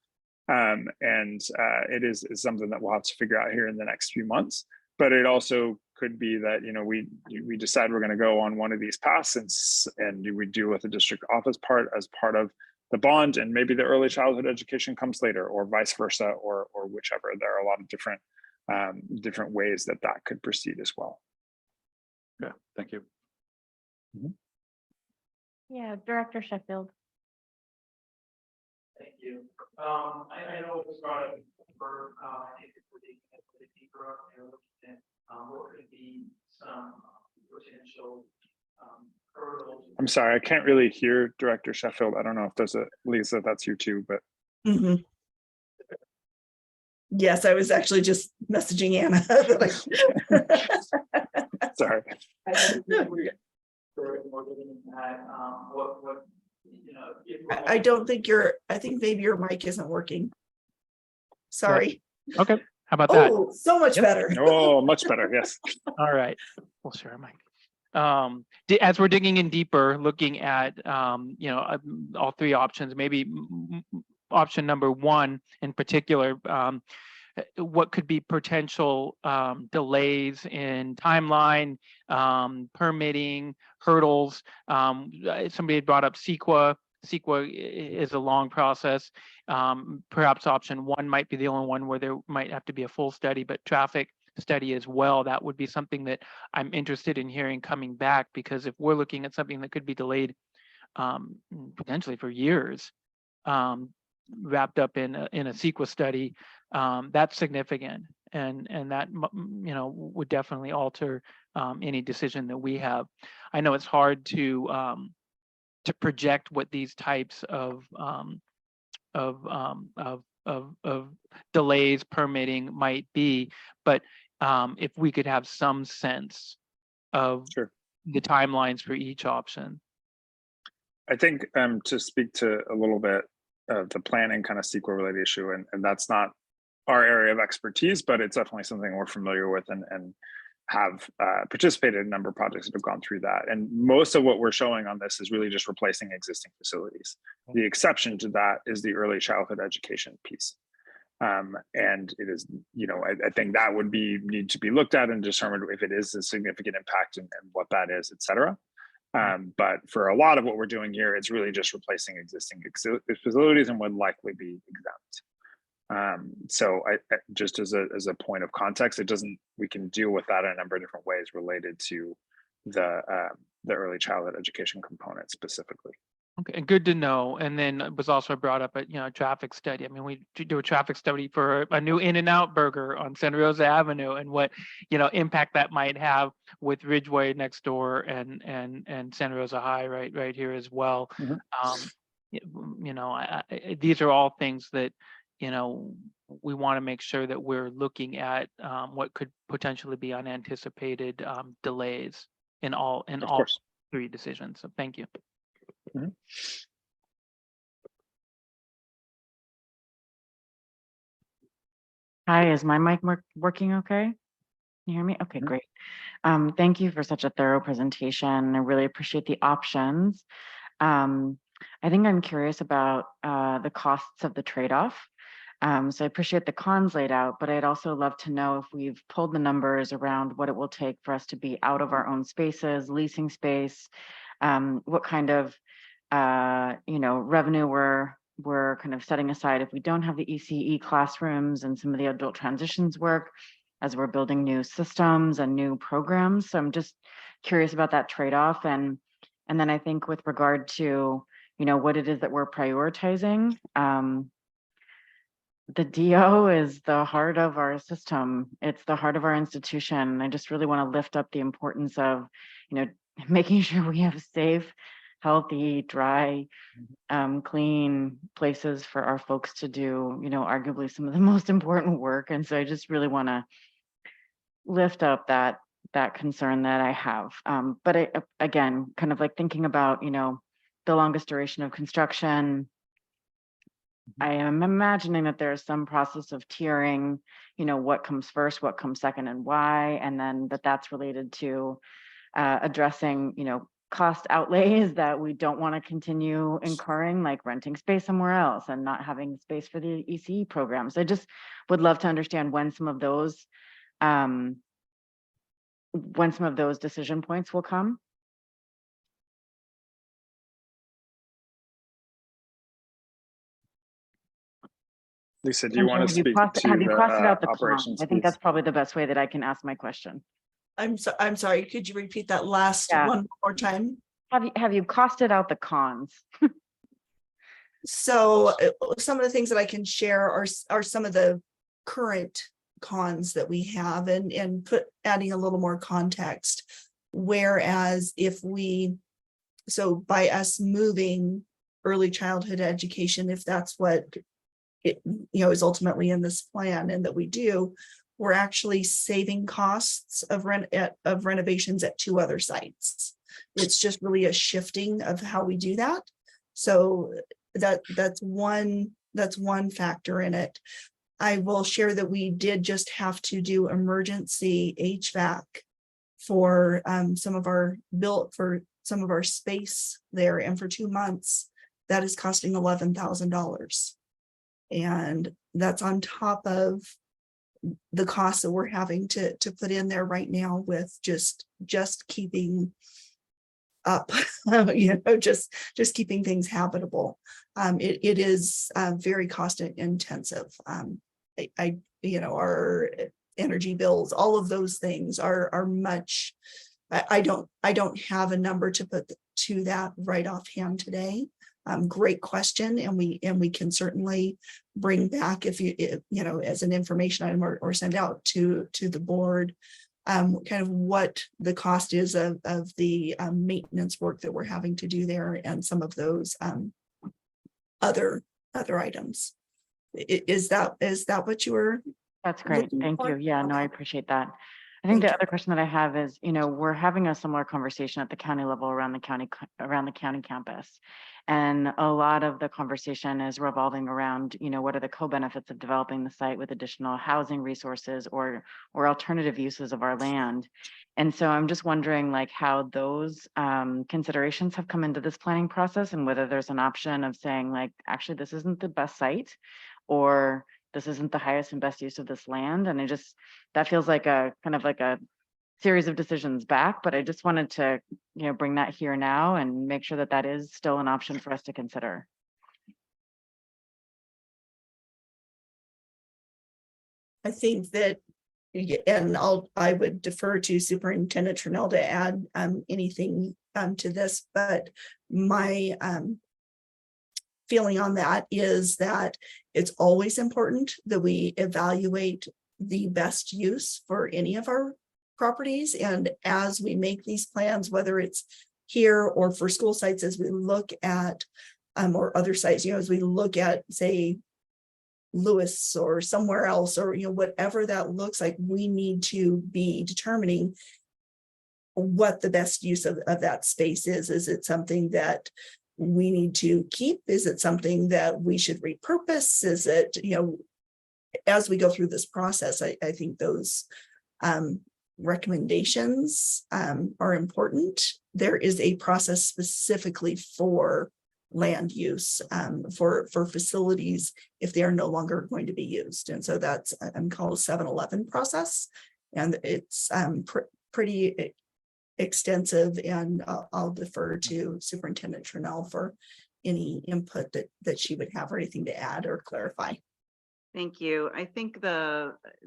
It is something that we'll have to figure out here in the next few months. But it also could be that, we decide we're going to go on one of these paths and we deal with the district office part as part of the bond, and maybe the early childhood education comes later, or vice versa, or whichever. There are a lot of different ways that could proceed as well. Yeah, thank you. Yeah, Director Sheffield. Thank you. I know it was brought up for, I think if we're digging a bit deeper, looking at what could be some potential hurdles. I'm sorry, I can't really hear Director Sheffield. I don't know if there's Lisa, that's you too, but. Mhm. Yes, I was actually just messaging Anna. Sorry. I don't think I think maybe your mic isn't working. Sorry. Okay, how about that? Oh, so much better. Oh, much better, yes. All right, we'll share a mic. As we're digging in deeper, looking at, all three options, maybe option number one in particular, what could be potential delays in timeline, permitting, hurdles. Somebody had brought up CEQA. CEQA is a long process. Perhaps option one might be the only one where there might have to be a full study, but traffic study as well. That would be something that I'm interested in hearing coming back, because if we're looking at something that could be delayed potentially for years, wrapped up in a CEQA study, that's significant, and that would definitely alter any decision that we have. I know it's hard to project what these types of delays permitting might be, but if we could have some sense of the timelines for each option. I think to speak to a little bit of the planning kind of CEQA related issue, and that's not our area of expertise, but it's definitely something we're familiar with and have participated in a number of projects that have gone through that. And most of what we're showing on this is really just replacing existing facilities. The exception to that is the early childhood education piece. And it is, I think that would need to be looked at and determined if it is a significant impact and what that is, et cetera. But for a lot of what we're doing here, it's really just replacing existing facilities and would likely be exempt. So I just as a point of context, we can deal with that in a number of different ways related to the early childhood education component specifically. Okay, and good to know. And then it was also brought up a traffic study. I mean, we do a traffic study for a new In-N-Out burger on Santa Rosa Avenue, and what impact that might have with Ridgeway next door and Santa Rosa High right here as well. These are all things that we want to make sure that we're looking at what could potentially be unanticipated delays in all three decisions. So thank you. Hi, is my mic working okay? Can you hear me? Okay, great. Thank you for such a thorough presentation. I really appreciate the options. I think I'm curious about the costs of the trade-off. So I appreciate the cons laid out, but I'd also love to know if we've pulled the numbers around what it will take for us to be out of our own spaces, leasing space, what kind of revenue we're kind of setting aside if we don't have the ECE classrooms and some of the adult transitions work as we're building new systems and new programs. So I'm just curious about that trade-off. And then I think with regard to, what it is that we're prioritizing, the DO is the heart of our system. It's the heart of our institution. I just really want to lift up the importance of, making sure we have safe, healthy, dry, clean places for our folks to do, arguably some of the most important work. And so I just really want to lift up that concern that I have. But again, kind of like thinking about, the longest duration of construction, I am imagining that there's some process of tiering, what comes first, what comes second, and why, and then that's related to addressing, cost outlays that we don't want to continue incurring, like renting space somewhere else and not having space for the ECE programs. I just would love to understand when some of those when some of those decision points will come. Lisa, do you want to Have you speak crossed, to have you the crossed it out the con? operations I think piece? that's probably the best way that I can ask my question. I'm sorry, could you repeat that last Yeah. one more time? Have you costed out the cons? So some of the things that I can share are some of the current cons that we have and adding a little more context. Whereas so by us moving early childhood education, if that's what it, is ultimately in this plan and that we do, we're actually saving costs of renovations at 2 other sites. It's just really a shifting of how we do that. So that's one factor in it. I will share that we did just have to do emergency HVAC for some of our space there, and for 2 months that is costing $11,000, and that's on top of the costs that we're having to put in there right now with just keeping up, just keeping things habitable. It is very cost intensive. Our energy bills, all of those things are much. I don't have a number to put to that right offhand today. Great question, and we can certainly bring back if as an information item or send out to the board kind of what the cost is of the maintenance work that we're having to do there, and some of those other items. Is that what you were? That's great. Thank you. Yeah, no, I appreciate that. I think the other question that I have is, we're having a similar conversation at the county level around the county campus. And a lot of the conversation is revolving around, what are the co-benefits of developing the site with additional housing resources or alternative uses of our land. And so I'm just wondering how those considerations have come into this planning process, and whether there's an option of saying actually, this isn't the best site, or this isn't the highest and best use of this land. And that feels like a kind of like a series of decisions back, but I just wanted to, bring that here now and make sure that that is still an option for us to consider. I think that, and I would defer to Superintendent Turnell to add anything to this, but my feeling on that is that it's always important that we evaluate the best use for any of our properties. And as we make these plans, whether it's here or for school sites, as we look at or other sites, as we look at, say, Lewis or somewhere else, or whatever that looks like, we need to be determining what the best use of that space is. Is it something that we need to keep? Is it something that we should repurpose? Is it, as we go through this process, I think those recommendations are important. There is a process specifically for land use for facilities if they are no longer going to be used. And so that's called a 7-Eleven process. And it's pretty extensive, and I'll defer to Superintendent Turnell for any input that she would have or anything to add or clarify. Thank you. I think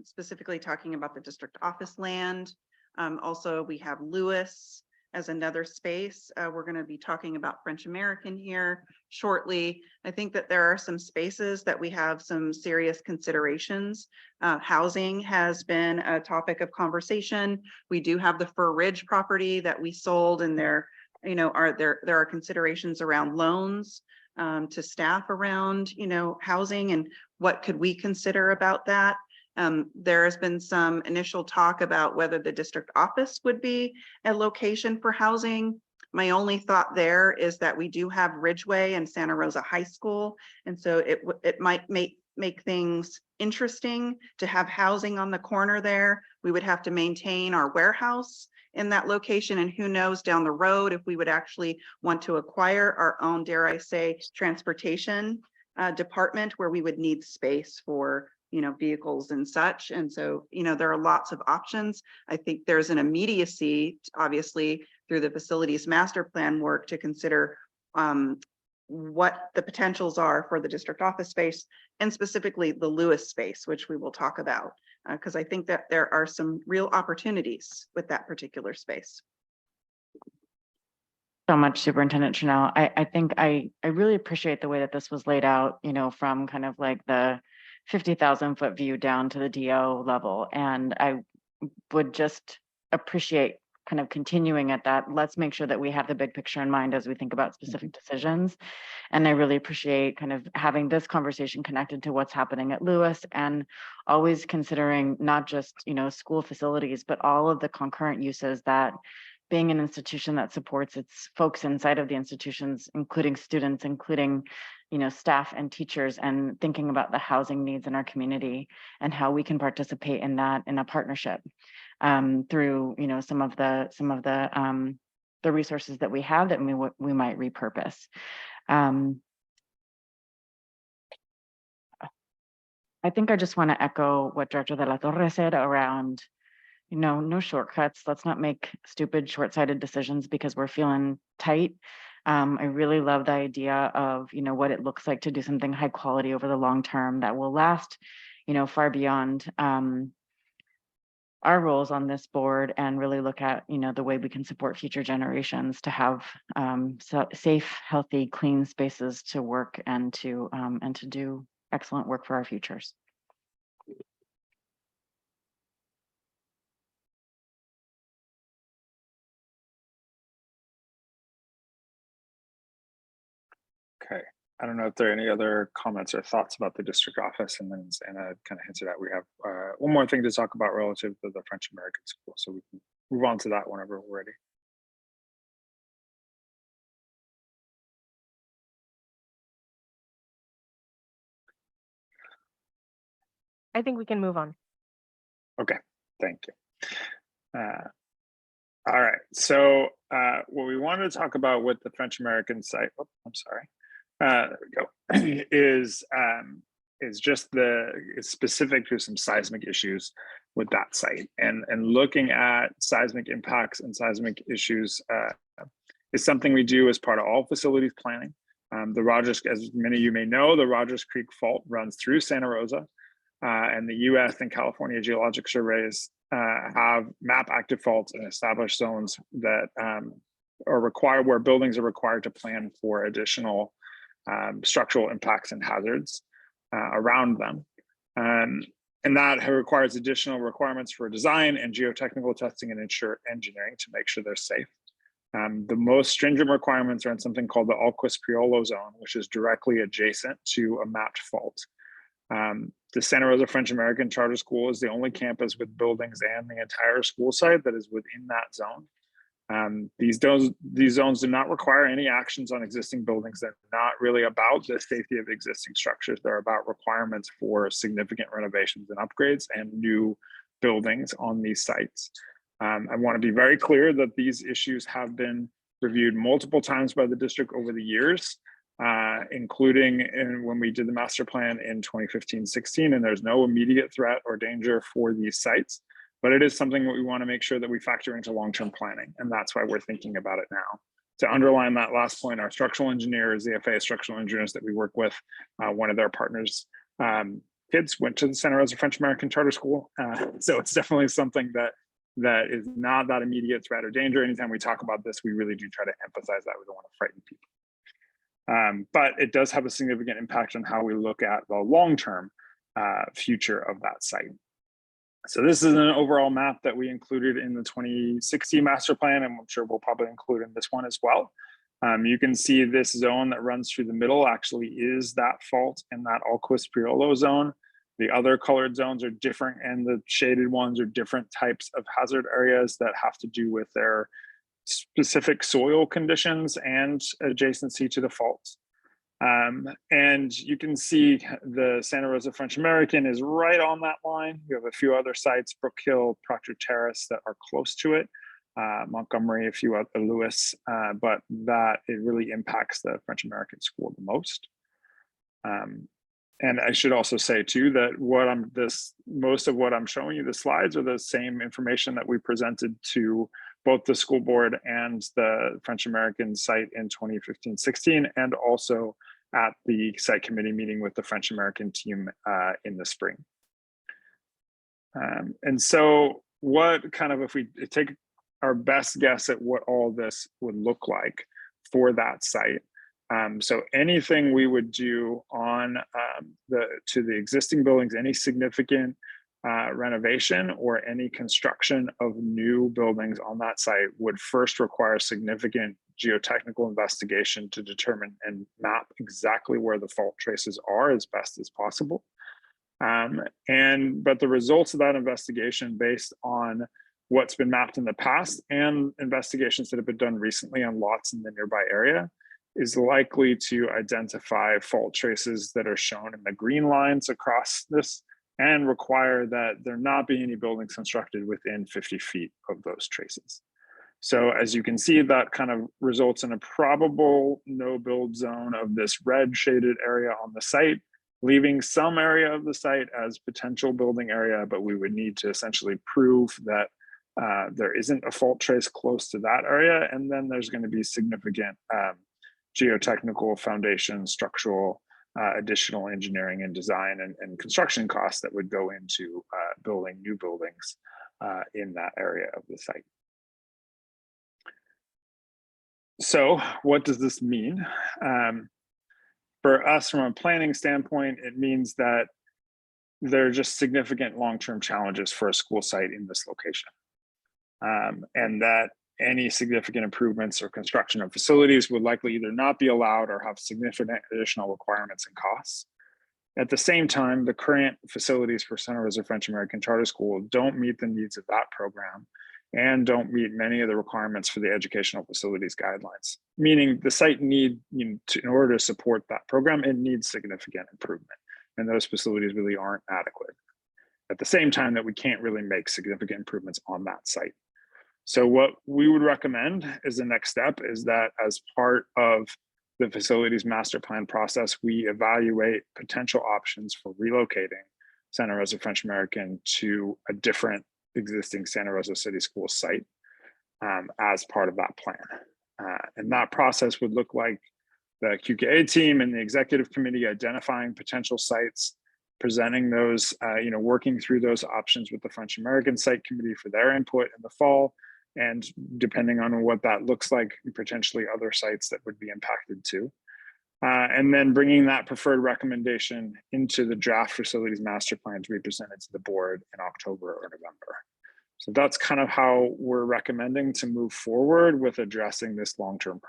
specifically talking about the district office land. Also, we have Lewis as another space. We're going to be talking about French American here shortly. I think that there are some spaces that we have some serious considerations. Housing has been a topic of conversation. We do have the Fur Ridge property that we sold, and there are considerations around loans to staff around, housing, and what could we consider about that. There has been some initial talk about whether the district office would be a location for housing. My only thought there is that we do have Ridgeway and Santa Rosa High School, and so it might make things interesting to have housing on the corner there. We would have to maintain our warehouse in that location, and who knows down the road if we would actually want to acquire our own, dare I say, transportation department, where we would need space for vehicles and such. And so, there are lots of options. I think there's an immediacy, obviously, through the facilities master plan work to consider what the potentials are for the district office space, and specifically the Lewis space, which we will talk about, because I think that there are some real opportunities with that particular space. So much, Superintendent Chanel. I think I really appreciate the way that this was laid out, from kind of like the 50,000 foot view down to the DO level. And I would just appreciate kind of continuing at that. Let's make sure that we have the big picture in mind as we think about specific decisions. And I really appreciate kind of having this conversation connected to what's happening at Lewis, and always considering not just, school facilities, but all of the concurrent uses that being an institution that supports its folks inside of the institutions, including students, including, staff and teachers, and thinking about the housing needs in our community and how we can participate in that in a partnership through, some of the resources that we have that we might repurpose. I think I just want to echo what Director De La Torre said around, no shortcuts. Let's not make stupid, short-sighted decisions because we're feeling tight. I really love the idea of, what it looks like to do something high quality over the long term that will last, far beyond our roles on this board, and really look at, the way we can support future generations to have safe, healthy, clean spaces to work and to do excellent work for our futures. Okay, I don't know if there are any other comments or thoughts about the district office, and then Anna kind of hinted at we have one more thing to talk about relative to the French American School, so we can move on to that whenever we're ready. I think we can move on. Okay, thank you. All right, so what we wanted to talk about with the French American site, oh, I'm sorry, there we go, is just it's specific to some seismic issues with that site, and looking at seismic impacts and seismic issues is something we do as part of all facilities planning. The Rogers, as many of you may know, the Rogers Creek Fault runs through Santa Rosa, and the U.S. and California Geologic Surveys have map active faults and established zones that are required, where buildings are required to plan for additional structural impacts and hazards around them. And that requires additional requirements for design and geotechnical testing and engineering to make sure they're safe. The most stringent requirements are in something called the Alquist-Priolo zone, which is directly adjacent to a mapped fault. The Santa Rosa French American Charter School is the only campus with buildings and the entire school site that is within that zone. These zones do not require any actions on existing buildings. They're not really about the safety of existing structures. They're about requirements for significant renovations and upgrades and new buildings on these sites. I want to be very clear that these issues have been reviewed multiple times by the district over the years, including when we did the master plan in 2015-16, and there's no immediate threat or danger for these sites. But it is something that we want to make sure that we factor into long-term planning, and that's why we're thinking about it now. To underline that last point, our structural engineers, the FAA structural engineers that we work with, one of their partners' kids went to the Santa Rosa French American Charter School, so it's definitely something that is not that immediate threat or danger. Anytime we talk about this, we really do try to emphasize that. We don't want to frighten people. But it does have a significant impact on how we look at the long-term future of that site. So this is an overall map that we included in the 2016 master plan, and I'm sure we'll probably include in this one as well. You can see this zone that runs through the middle actually is that fault in that Alquist-Priolo zone. The other colored zones are different, and the shaded ones are different types of hazard areas that have to do with their specific soil conditions and adjacency to the faults. And you can see the Santa Rosa French American is right on that line. We have a few other sites, Brook Hill, Proctor Terrace, that are close to it, Montgomery, a few other, Lewis, but that it really impacts the French American School the most. And I should also say too that most of what I'm showing you, the slides, are the same information that we presented to both the school board and the French American site in 2015-16, and also at the site committee meeting with the French American team in the spring. And so what kind of, if we take our best guess at what all this would look like for that site. So anything we would do on to the existing buildings, any significant renovation or any construction of new buildings on that site would first require significant geotechnical investigation to determine and map exactly where the fault traces are as best as possible. But the results of that investigation, based on what's been mapped in the past and investigations that have been done recently on lots in the nearby area, is likely to identify fault traces that are shown in the green lines across this and require that there not be any buildings constructed within 50 feet of those traces. So as you can see, that kind of results in a probable no build zone of this red shaded area on the site, leaving some area of the site as potential building area, but we would need to essentially prove that there isn't a fault trace close to that area. And then there's going to be significant geotechnical, foundation, structural, additional engineering and design and construction costs that would go into building new buildings in that area of the site. So what does this mean? For us, from a planning standpoint, it means that there are just significant long-term challenges for a school site in this location. And that any significant improvements or construction of facilities would likely either not be allowed or have significant additional requirements and costs. At the same time, the current facilities for Santa Rosa French American Charter School don't meet the needs of that program and don't meet many of the requirements for the educational facilities guidelines, meaning the site in order to support that program, it needs significant improvement, and those facilities really aren't adequate. At the same time that we can't really make significant improvements on that site. So what we would recommend as the next step is that as part of the facilities master plan process, we evaluate potential options for relocating Santa Rosa French American to a different existing Santa Rosa City School site as part of that plan. And that process would look like the QKA team and the executive committee identifying potential sites, presenting those, working through those options with the French American Site Committee for their input in the fall, and depending on what that looks like, potentially other sites that would be impacted too. And then bringing that preferred recommendation into the draft facilities master plan to be presented to the board in October or November. So that's kind of how we're recommending to move forward with addressing this long-term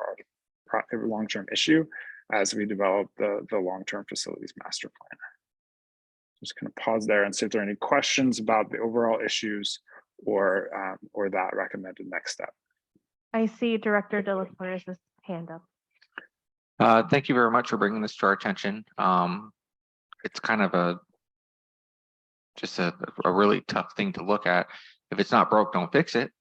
issue as we develop the long-term facilities master plan. Just gonna pause there and see if there are any questions about the overall issues or that recommended next step. I see Director De La Torres' hand up. Thank you very much for bringing this to our attention. It's kind of just a really tough thing to look at. If it's not broke, don't fix it.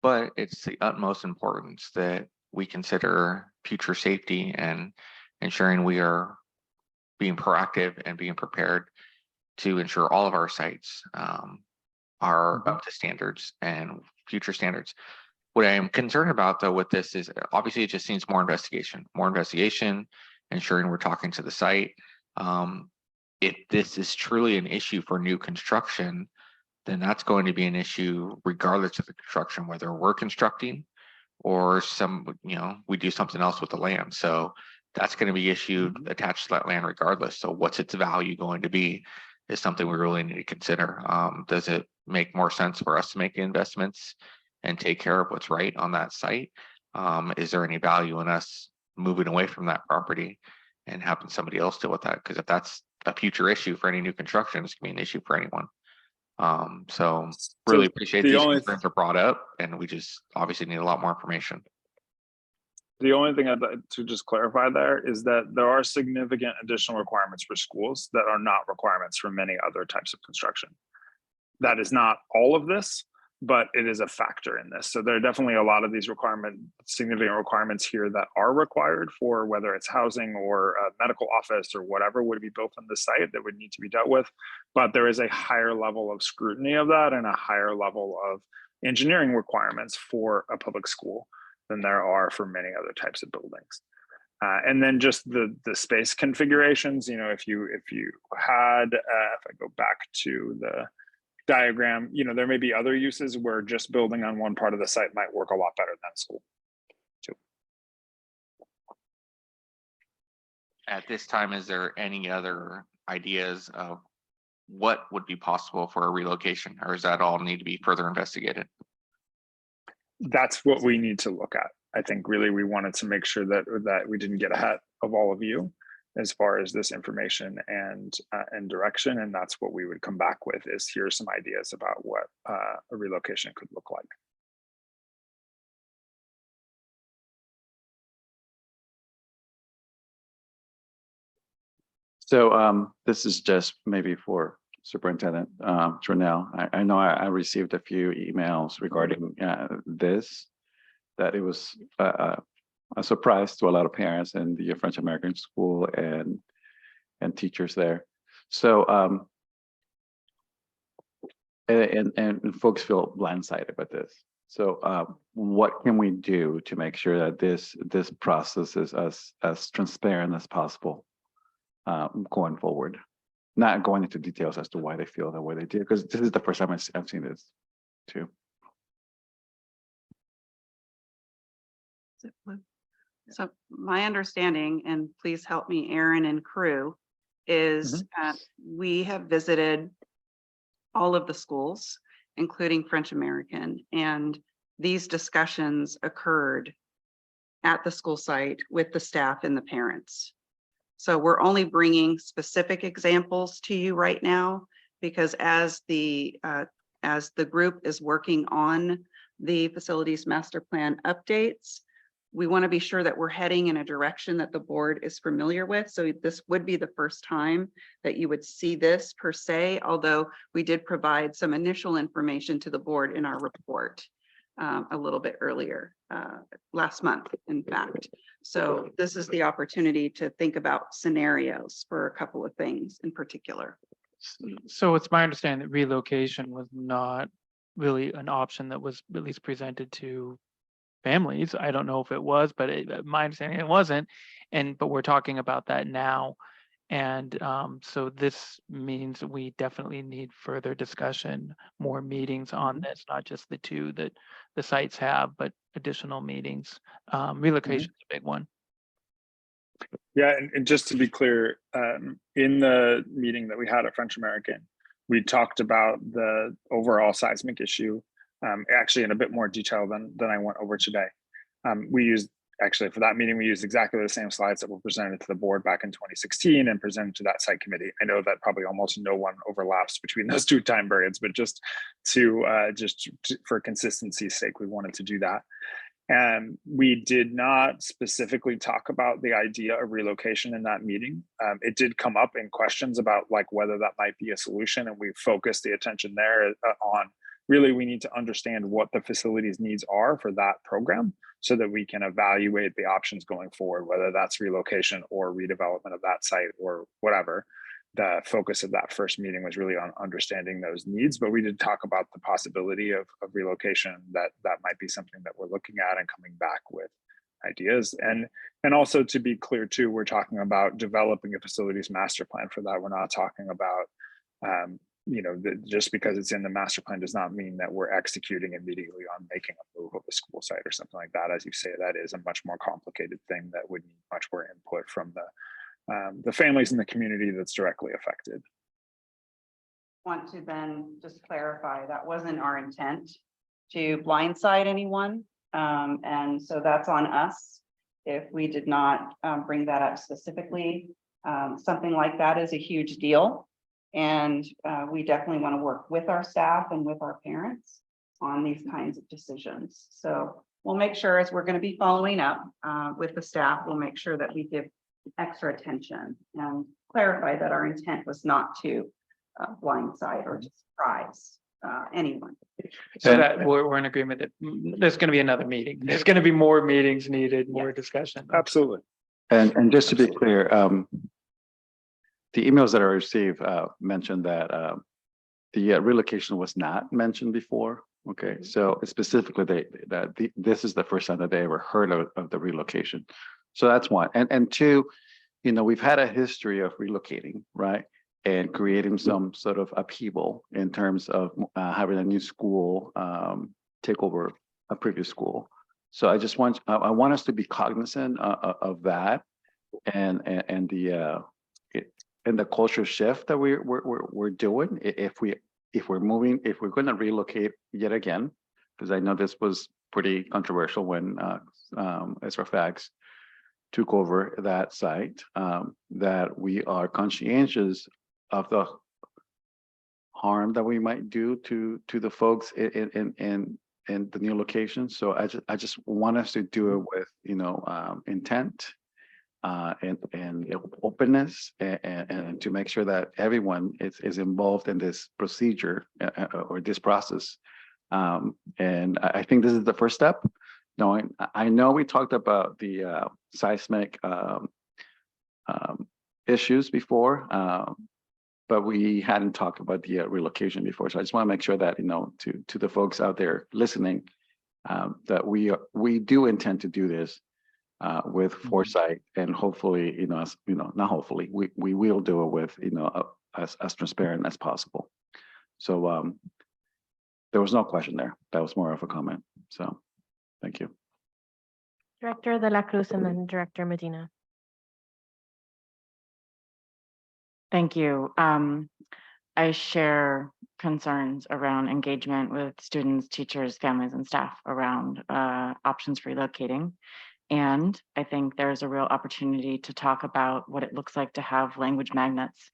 But it's the utmost importance that we consider future safety and ensuring we are being proactive and being prepared to ensure all of our sites are up to standards and future standards. What I am concerned about though with this is obviously it just needs more investigation, ensuring we're talking to the site. If this is truly an issue for new construction, then that's going to be an issue regardless of the construction, whether we're constructing or we do something else with the land. So that's going to be issued attached to that land regardless. So what's its value going to be is something we really need to consider. Does it make more sense for us to make investments and take care of what's right on that site? Is there any value in us moving away from that property and having somebody else deal with that? Because if that's a future issue for any new construction, it's gonna be an issue for anyone. So really appreciate these concerns are brought up, and we just obviously need a lot more information. The only thing I'd like to just clarify there is that there are significant additional requirements for schools that are not requirements for many other types of construction. That is not all of this, but it is a factor in this. So there are definitely a lot of these significant requirements here that are required for whether it's housing or a medical office or whatever would be built on the site that would need to be dealt with. But there is a higher level of scrutiny of that and a higher level of engineering requirements for a public school than there are for many other types of buildings. And then just the space configurations, you know, if you had, if I go back to the diagram, you know, there may be other uses where just building on one part of the site might work a lot better than school too. At this time, is there any other ideas of what would be possible for a relocation, or does that all need to be further investigated? That's what we need to look at. I think really we wanted to make sure that we didn't get ahead of all of you as far as this information and direction, and that's what we would come back with is here's some ideas about what a relocation could look like. So this is just maybe for Superintendent Tranel. I know I received a few emails regarding this, that it was a surprise to a lot of parents in the French American school and teachers there. So and folks feel blindsided by this. So what can we do to make sure that this process is as transparent as possible going forward? Not going into details as to why they feel the way they do, because this is the first time I've seen this too. So my understanding, and please help me, Aaron and crew, is we have visited all of the schools, including French American, and these discussions occurred at the school site with the staff and the parents. So we're only bringing specific examples to you right now, because as the group is working on the facilities master plan updates, we want to be sure that we're heading in a direction that the board is familiar with. So this would be the first time that you would see this per se, although we did provide some initial information to the board in our report a little bit earlier, last month, in fact. So this is the opportunity to think about scenarios for a couple of things in particular. So it's my understanding that relocation was not really an option that was at least presented to families. I don't know if it was, but my understanding it wasn't. But we're talking about that now. And so this means we definitely need further discussion, more meetings on this, not just the two that the sites have, but additional meetings. Relocation is a big one. Yeah, and just to be clear, in the meeting that we had at French American, we talked about the overall seismic issue, actually in a bit more detail than I went over today. We used, actually for that meeting, we used exactly the same slides that were presented to the board back in 2016 and presented to that site committee. I know that probably almost no one overlaps between those two time periods, but just for consistency's sake, we wanted to do that. And we did not specifically talk about the idea of relocation in that meeting. It did come up in questions about like whether that might be a solution, and we focused the attention there on really we need to understand what the facilities needs are for that program so that we can evaluate the options going forward, whether that's relocation or redevelopment of that site or whatever. The focus of that first meeting was really on understanding those needs, but we did talk about the possibility of relocation, that might be something that we're looking at and coming back with ideas. And also to be clear too, we're talking about developing a facilities master plan for that. We're not talking about, just because it's in the master plan does not mean that we're executing immediately on making a move of a school site or something like that. As you say, that is a much more complicated thing that would need much more input from the families in the community that's directly affected. Want to then just clarify that wasn't our intent to blindside anyone. And so that's on us if we did not bring that up specifically. Something like that is a huge deal. And we definitely want to work with our staff and with our parents on these kinds of decisions. So we'll make sure, as we're going to be following up with the staff, we'll make sure that we give extra attention and clarify that our intent was not to blindside or to surprise anyone. So And- that we're in agreement that there's going to be another meeting. There's going to be more meetings needed, more discussion. Absolutely. And just to be clear, the emails that I received mentioned that the relocation was not mentioned before. Okay, so specifically this is the first time that they ever heard of the relocation. So that's one. And two, you know, we've had a history of relocating, right? And creating some sort of upheaval in terms of having a new school take over a previous school. So I just want us to be cognizant of that and the culture shift that we're doing. If we're going to relocate yet again, because I know this was pretty controversial when SRCS took over that site, that we are conscientious of the harm that we might do to the folks in the new location. So I just want us to do it with, you know, intent and openness and to make sure that everyone is involved in this procedure or this process. And I think this is the first step. I know we talked about the seismic issues before, but we hadn't talked about the relocation before. So I just want to make sure that, you know, to the folks out there listening, that we do intend to do this with foresight, and hopefully, you know, not hopefully, we will do it with, you know, as transparent as possible. So there was no question there. That was more of a comment. So thank you. Director De La Cruz and then Director Medina. Thank you. I share concerns around engagement with students, teachers, families, and staff around options for relocating. And I think there's a real opportunity to talk about what it looks like to have language magnets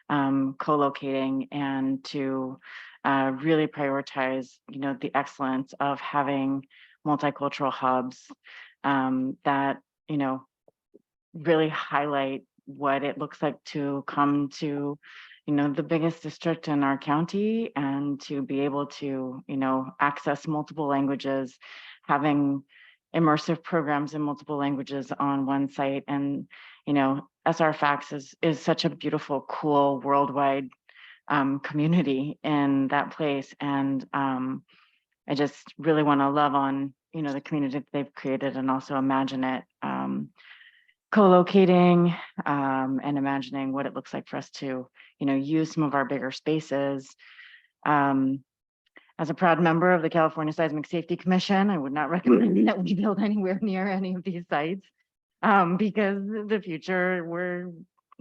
co-locating and to really prioritize, you know, the excellence of having multicultural hubs that, you know, really highlight what it looks like to come to, you know, the biggest district in our county and to be able to, you know, access multiple languages, having immersive programs in multiple languages on one site. And, you know, SRFax is such a beautiful, cool, worldwide community in that place. And I just really want to love on, you know, the community that they've created and also imagine it co-locating and imagining what it looks like for us to, you know, use some of our bigger spaces. As a proud member of the California Seismic Safety Commission, I would not recommend that we build anywhere near any of these sites because the future,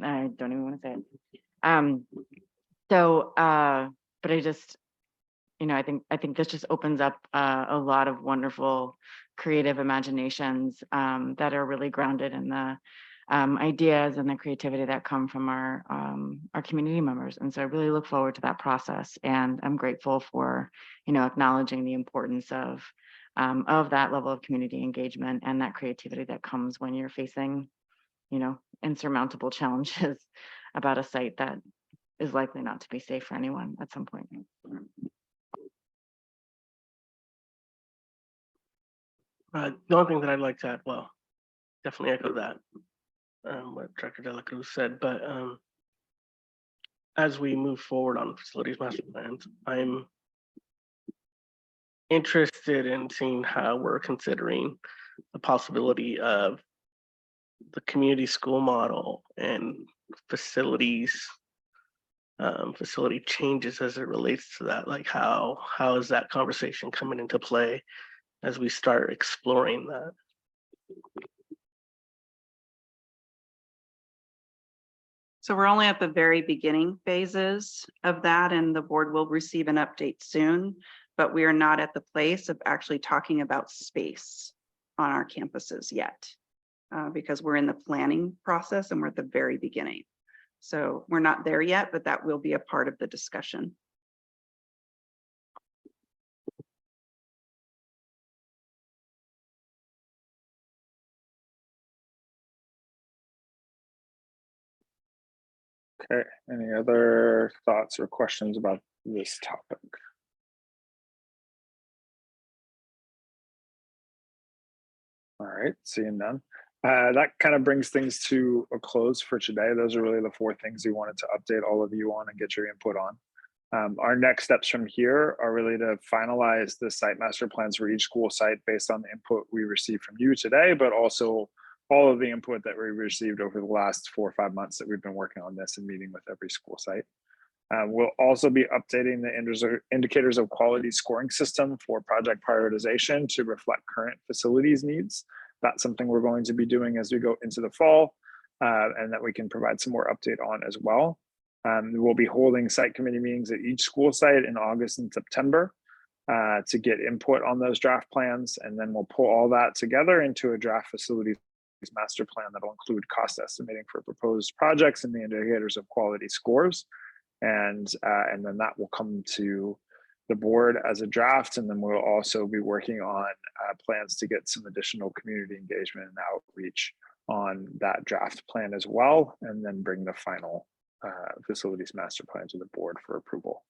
I don't even want to say it. But I just, you know, I think this just opens up a lot of wonderful creative imaginations that are really grounded in the ideas and the creativity that come from our community members. And so I really look forward to that process. And I'm grateful for, you know, acknowledging the importance of that level of community engagement and that creativity that comes when you're facing, you know, insurmountable challenges about a site that is likely not to be safe for anyone at some point. The only thing that I'd like to add, well, definitely echo that, what Director De La Cruz said, but as we move forward on facilities master plans, I'm interested in seeing how we're considering the possibility of the community school model and facilities, facility changes as it relates to that. Like how is that conversation coming into play as we start exploring that? So we're only at the very beginning phases of that, and the board will receive an update soon, but we are not at the place of actually talking about space on our campuses yet because we're in the planning process and we're at the very beginning. So we're not there yet, but that will be a part of the discussion. Okay, any other thoughts or questions about this topic? All right, seeing none. That kind of brings things to a close for today. Those are really the 4 things we wanted to update all of you on and get your input on. Our next steps from here are really to finalize the site master plans for each school site based on the input we received from you today, but also all of the input that we received over the last 4 or 5 months that we've been working on this and meeting with every school site. We'll also be updating the indicators of quality scoring system for project prioritization to reflect current facilities needs. That's something we're going to be doing as we go into the fall, and that we can provide some more update on as well. We'll be holding site committee meetings at each school site in August and September to get input on those draft plans, and then we'll pull all that together into a draft facilities master plan that'll include cost estimating for proposed projects and the indicators of quality scores. And then that will come to the board as a draft, and then we'll also be working on plans to get some additional community engagement and outreach on that draft plan as well, and then bring the final facilities master plan to the board for approval.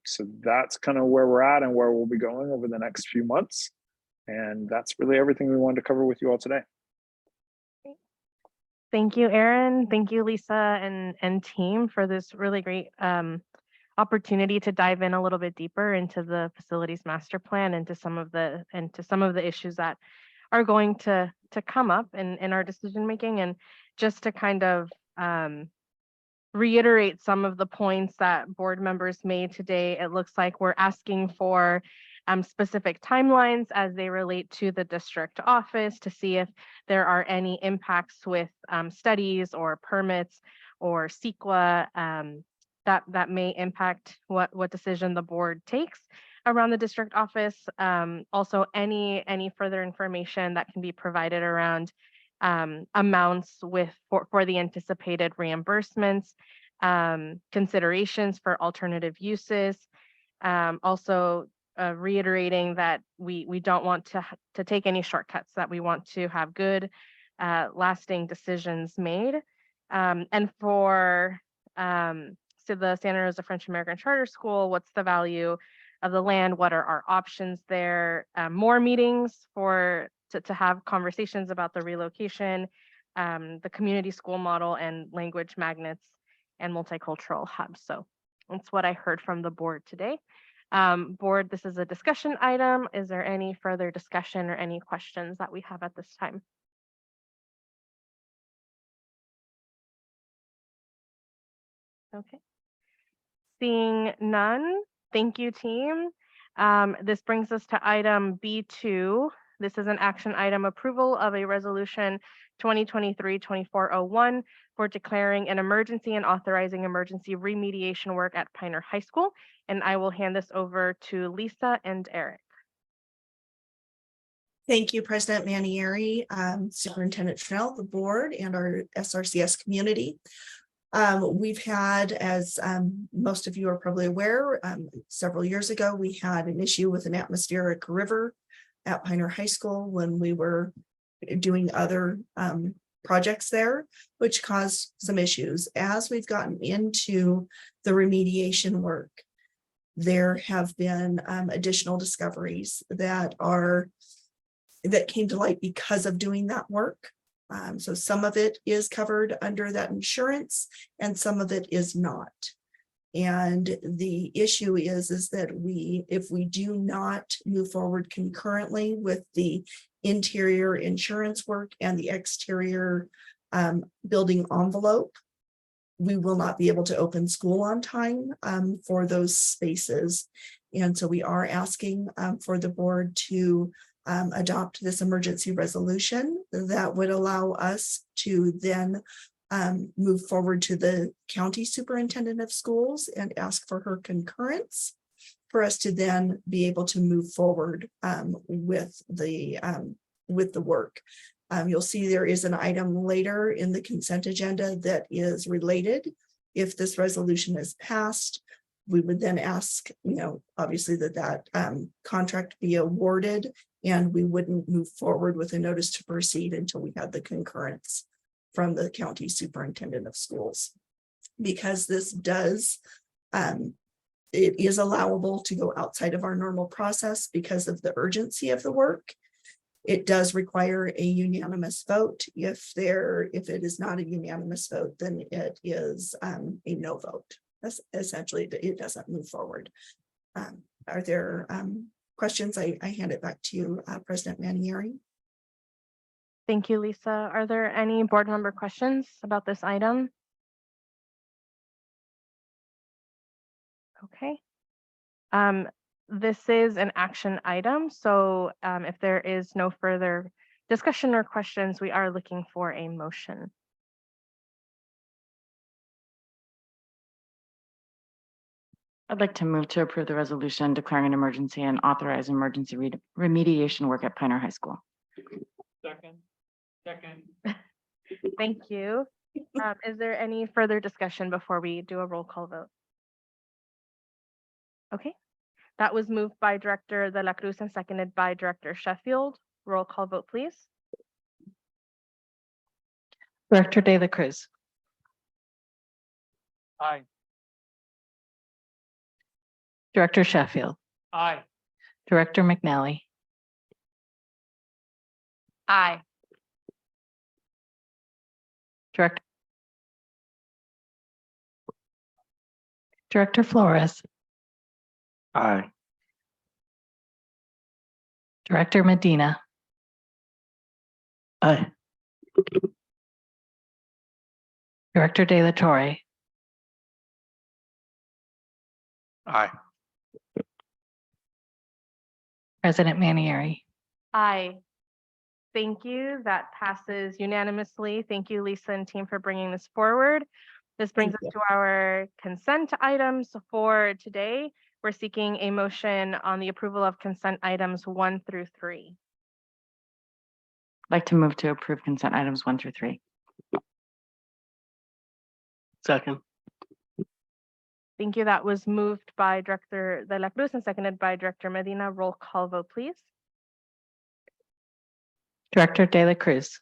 So that's kind of where we're at and where we'll be going over the next few months. And that's really everything we wanted to cover with you all today. Thank you, Aaron. Thank you, Lisa and team, for this really great opportunity to dive in a little bit deeper into the facilities master plan and to some of the issues that are going to come up in our decision making, and just to kind of reiterate some of the points that board members made today. It looks like we're asking for specific timelines as they relate to the district office to see if there are any impacts with studies or permits or CEQA that may impact what decision the board takes around the district office. Also, any further information that can be provided around amounts for the anticipated reimbursements, considerations for alternative uses. Also, reiterating that we don't want to take any shortcuts, that we want to have good, lasting decisions made. And for so the Santa Rosa French American Charter School, what's the value of the land? What are our options there? More meetings to have conversations about the relocation, the community school model, and language magnets and multicultural hubs. So that's what I heard from the board today. Board, this is a discussion item. Is there any further discussion or any questions that we have at this time? Okay. Seeing none, thank you, team. This brings us to item B2. This is an action item, approval of a resolution 2023-2401 for declaring an emergency and authorizing emergency remediation work at Pioneer High School. And I will hand this over to Lisa and Eric. Thank you, President Manieri, Superintendent Schnell, the board, and our SRCS community. We've had, as most of you are probably aware, several years ago, we had an issue with an atmospheric river at Pioneer High School when we were doing other projects there, which caused some issues. As we've gotten into the remediation work, there have been additional discoveries that came to light because of doing that work. So some of it is covered under that insurance and some of it is not. And the issue is that if we do not move forward concurrently with the interior insurance work and the exterior building envelope, we will not be able to open school on time for those spaces. And so we are asking for the board to adopt this emergency resolution that would allow us to then move forward to the county superintendent of schools and ask for her concurrence for us to then be able to move forward with the work. You'll see there is an item later in the consent agenda that is related. If this resolution is passed, we would then ask, obviously that contract be awarded, and we wouldn't move forward with a notice to proceed until we had the concurrence from the county superintendent of schools. Because this does, it is allowable to go outside of our normal process because of the urgency of the work. It does require a unanimous vote. If it is not a unanimous vote, then it is a no vote. That's essentially, it doesn't move forward. Are there questions? I hand it back to you, President Manieri. Thank you, Lisa. Are there any board member questions about this item? Okay. This is an action item, so if there is no further discussion or questions, we are looking for a motion. I'd like to move to approve the resolution declaring an emergency and authorize emergency remediation work at Pioneer High School. Second. Thank you. Is there any further discussion before we do a roll call vote? Okay, that was moved by Director De La Cruz and seconded by Director Sheffield. Roll call vote, please. Director De La Cruz, Aye. Director Sheffield, Aye. Director McNally, Aye. Director Flores, Aye. Director Medina. Aye. Director De La Torre, Aye. President Manieri. Aye. Thank you. That passes unanimously. Thank you, Lisa and team, for bringing this forward. This brings us to our consent items for today. We're seeking a motion on the approval of consent items 1 through 3. I'd like to move to approve consent items 1 through 3. Second. Thank you. That was moved by Director De La Cruz and seconded by Director Medina. Roll call vote, please. Director De La Cruz,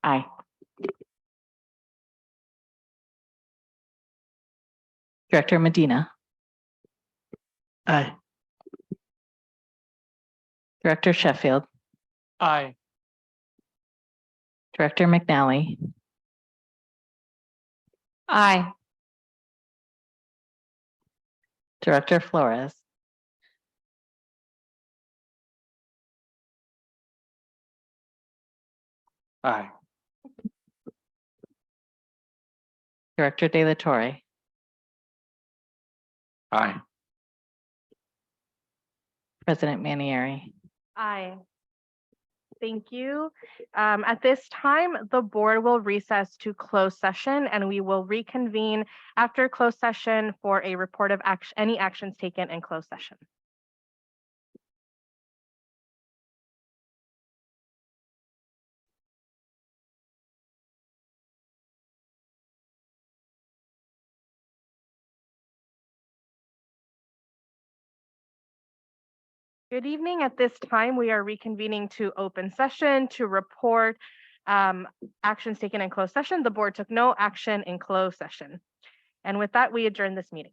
Aye. Director Medina, Aye. Director Sheffield, Aye. Director McNally. Aye. Director Flores, Aye. Director De La Torre, Aye. President Manieri. Aye. Thank you. At this time, the board will recess to closed session and we will reconvene after closed session for a report of any actions taken in closed session. Good evening. At this time, we are reconvening to open session to report actions taken in closed session. The board took no action in closed session. And with that, we adjourn this meeting.